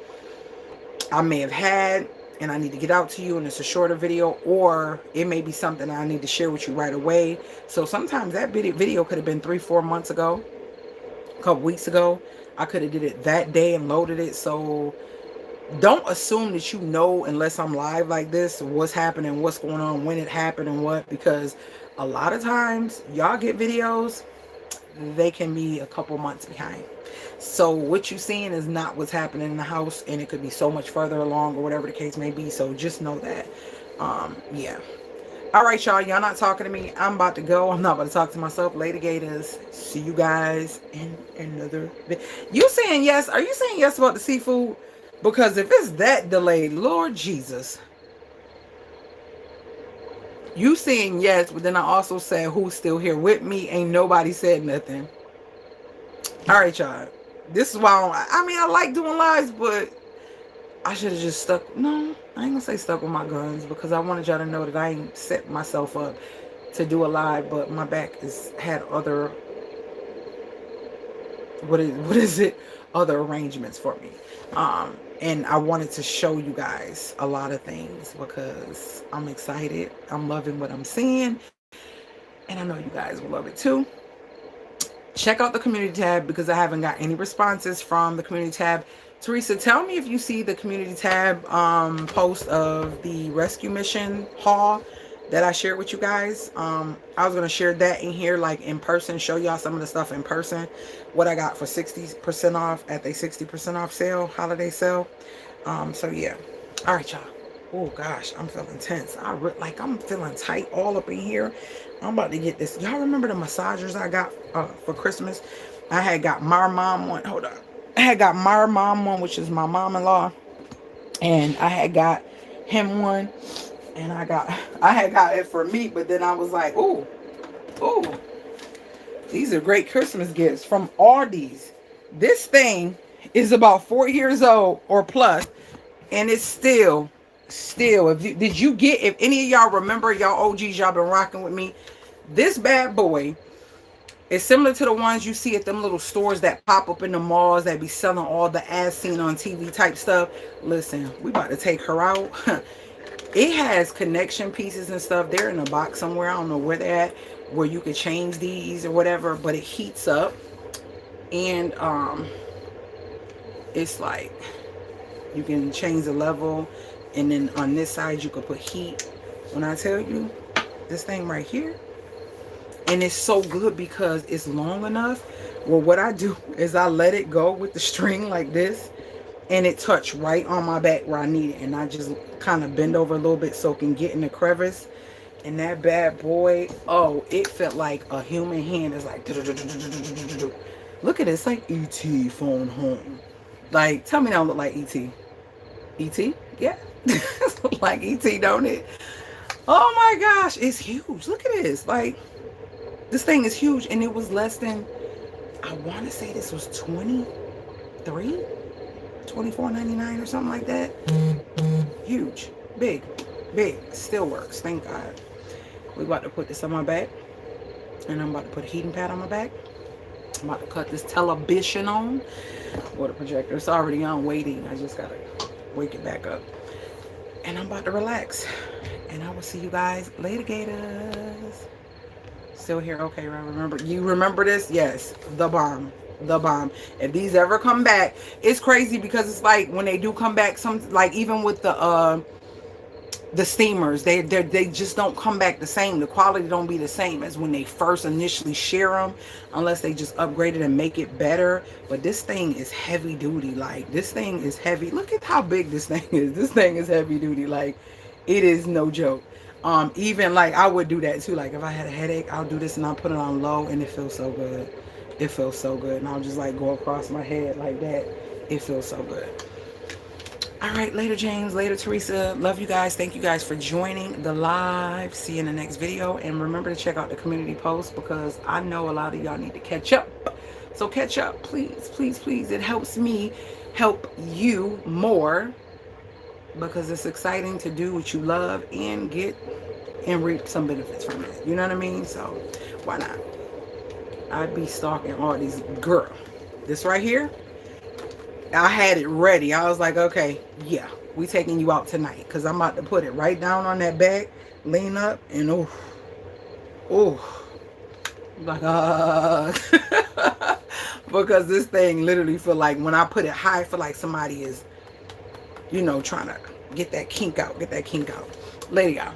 I may have had and I need to get out to you, and it's a shorter video, or it may be something I need to share with you right away. So sometimes that video could have been 3-4 months ago, a couple weeks ago. I could have did it that day and loaded it. So don't assume that you know, unless I'm live like this, what's happening, what's going on, when it happened, and what, because a lot of times y'all get videos, they can be a couple months behind. So what you're seeing is not what's happening in the house, and it could be so much further along, or whatever the case may be. So just know that. Yeah. All right, y'all not talking to me. I'm about to go. I'm not about to talk to myself. Later, Gators. See you guys in another video. You saying yes? Are you saying yes about the seafood? Because if it's that delayed, Lord Jesus. You saying yes, but then I also said who's still here with me. Ain't nobody said nothing. All right, y'all. This is why I like doing lives, but I should have just stuck. No, I ain't gonna say stuck with my guns, because I wanted y'all to know that I ain't set myself up to do a live, but my back had other, what is it? Other arrangements for me. And I wanted to show you guys a lot of things because I'm excited. I'm loving what I'm seeing, and I know you guys will love it too. Check out the community tab, because I haven't got any responses from the community tab. Teresa, tell me if you see the community tab post of the rescue mission haul that I shared with you guys. I was going to share that in here, like in person, show y'all some of the stuff in person, what I got for 60% off at the 60% off sale, holiday sale. So yeah. All right, y'all. Oh gosh, I'm feeling tense. I'm feeling tight all up in here. I'm about to get this. Y'all remember the massagers I got for Christmas? I had got my mom one. Hold on. I had got my mom one, which is my mom-in-law, and I had got him one, and I had got it for me. But then I was like, ooh, these are great Christmas gifts from Aldi's. This thing is about 4 years old or plus, and it's still, if any of y'all remember, y'all OGs, y'all been rocking with me, this bad boy is similar to the ones you see at them little stores that pop up in the malls that be selling all the as seen on TV type stuff. Listen, we about to take her out. It has connection pieces and stuff. They're in a box somewhere. I don't know where they're at, where you could change these or whatever, but it heats up, and it's like you can change the level, and then on this side you could put heat. When I tell you this thing right here, and it's so good because it's long enough. Well, what I do is I let it go with the string like this, and it touched right on my back where I need it, and I just kind of bend over a little bit so it can get in the crevice. And that bad boy, oh, it felt like a human hand. It's like, look at it, it's like E.T. phone home. Like, tell me I don't look like E.T. E.T.? Yeah. Like E.T., don't it? Oh my gosh, it's huge. Look at this. Like, this thing is huge, and it was less than, I want to say this was 23, 24.99 or something like that. Huge, big, still works, thank God. We about to put this on my back, and I'm about to put a heating pad on my back. I'm about to cut this television on, or the projector. It's already on waiting. I just gotta wake it back up, and I'm about to relax. And I will see you guys later, Gators. Still here? Okay, remember, you remember this? Yes, the bomb. If these ever come back, it's crazy because it's like when they do come back, some, like even with the steamers, they just don't come back the same. The quality don't be the same as when they first initially share them, unless they just upgrade it and make it better. But this thing is heavy duty. Like, this thing is heavy. Look at how big this thing is. This thing is heavy duty. Like, it is no joke. Even like I would do that too. Like if I had a headache, I'll do this and I'll put it on low, and it feels so good. It feels so good. And I'll just like go across my head like that. It feels so good. All right, later James, later Teresa. Love you guys. Thank you guys for joining the live. See you in the next video. And remember to check out the community post, because I know a lot of y'all need to catch up. So catch up, please, please, please. It helps me help you more, because it's exciting to do what you love and get and reap some benefits from it. You know what I mean? So why not? I'd be stalking all these, girl. This right here, I had it ready. I was like, okay, yeah, we taking you out tonight, because I'm about to put it right down on that back, lean up, and like because this thing literally feel like, when I put it high, I feel like somebody is, you know, trying to get that kink out, Later, y'all.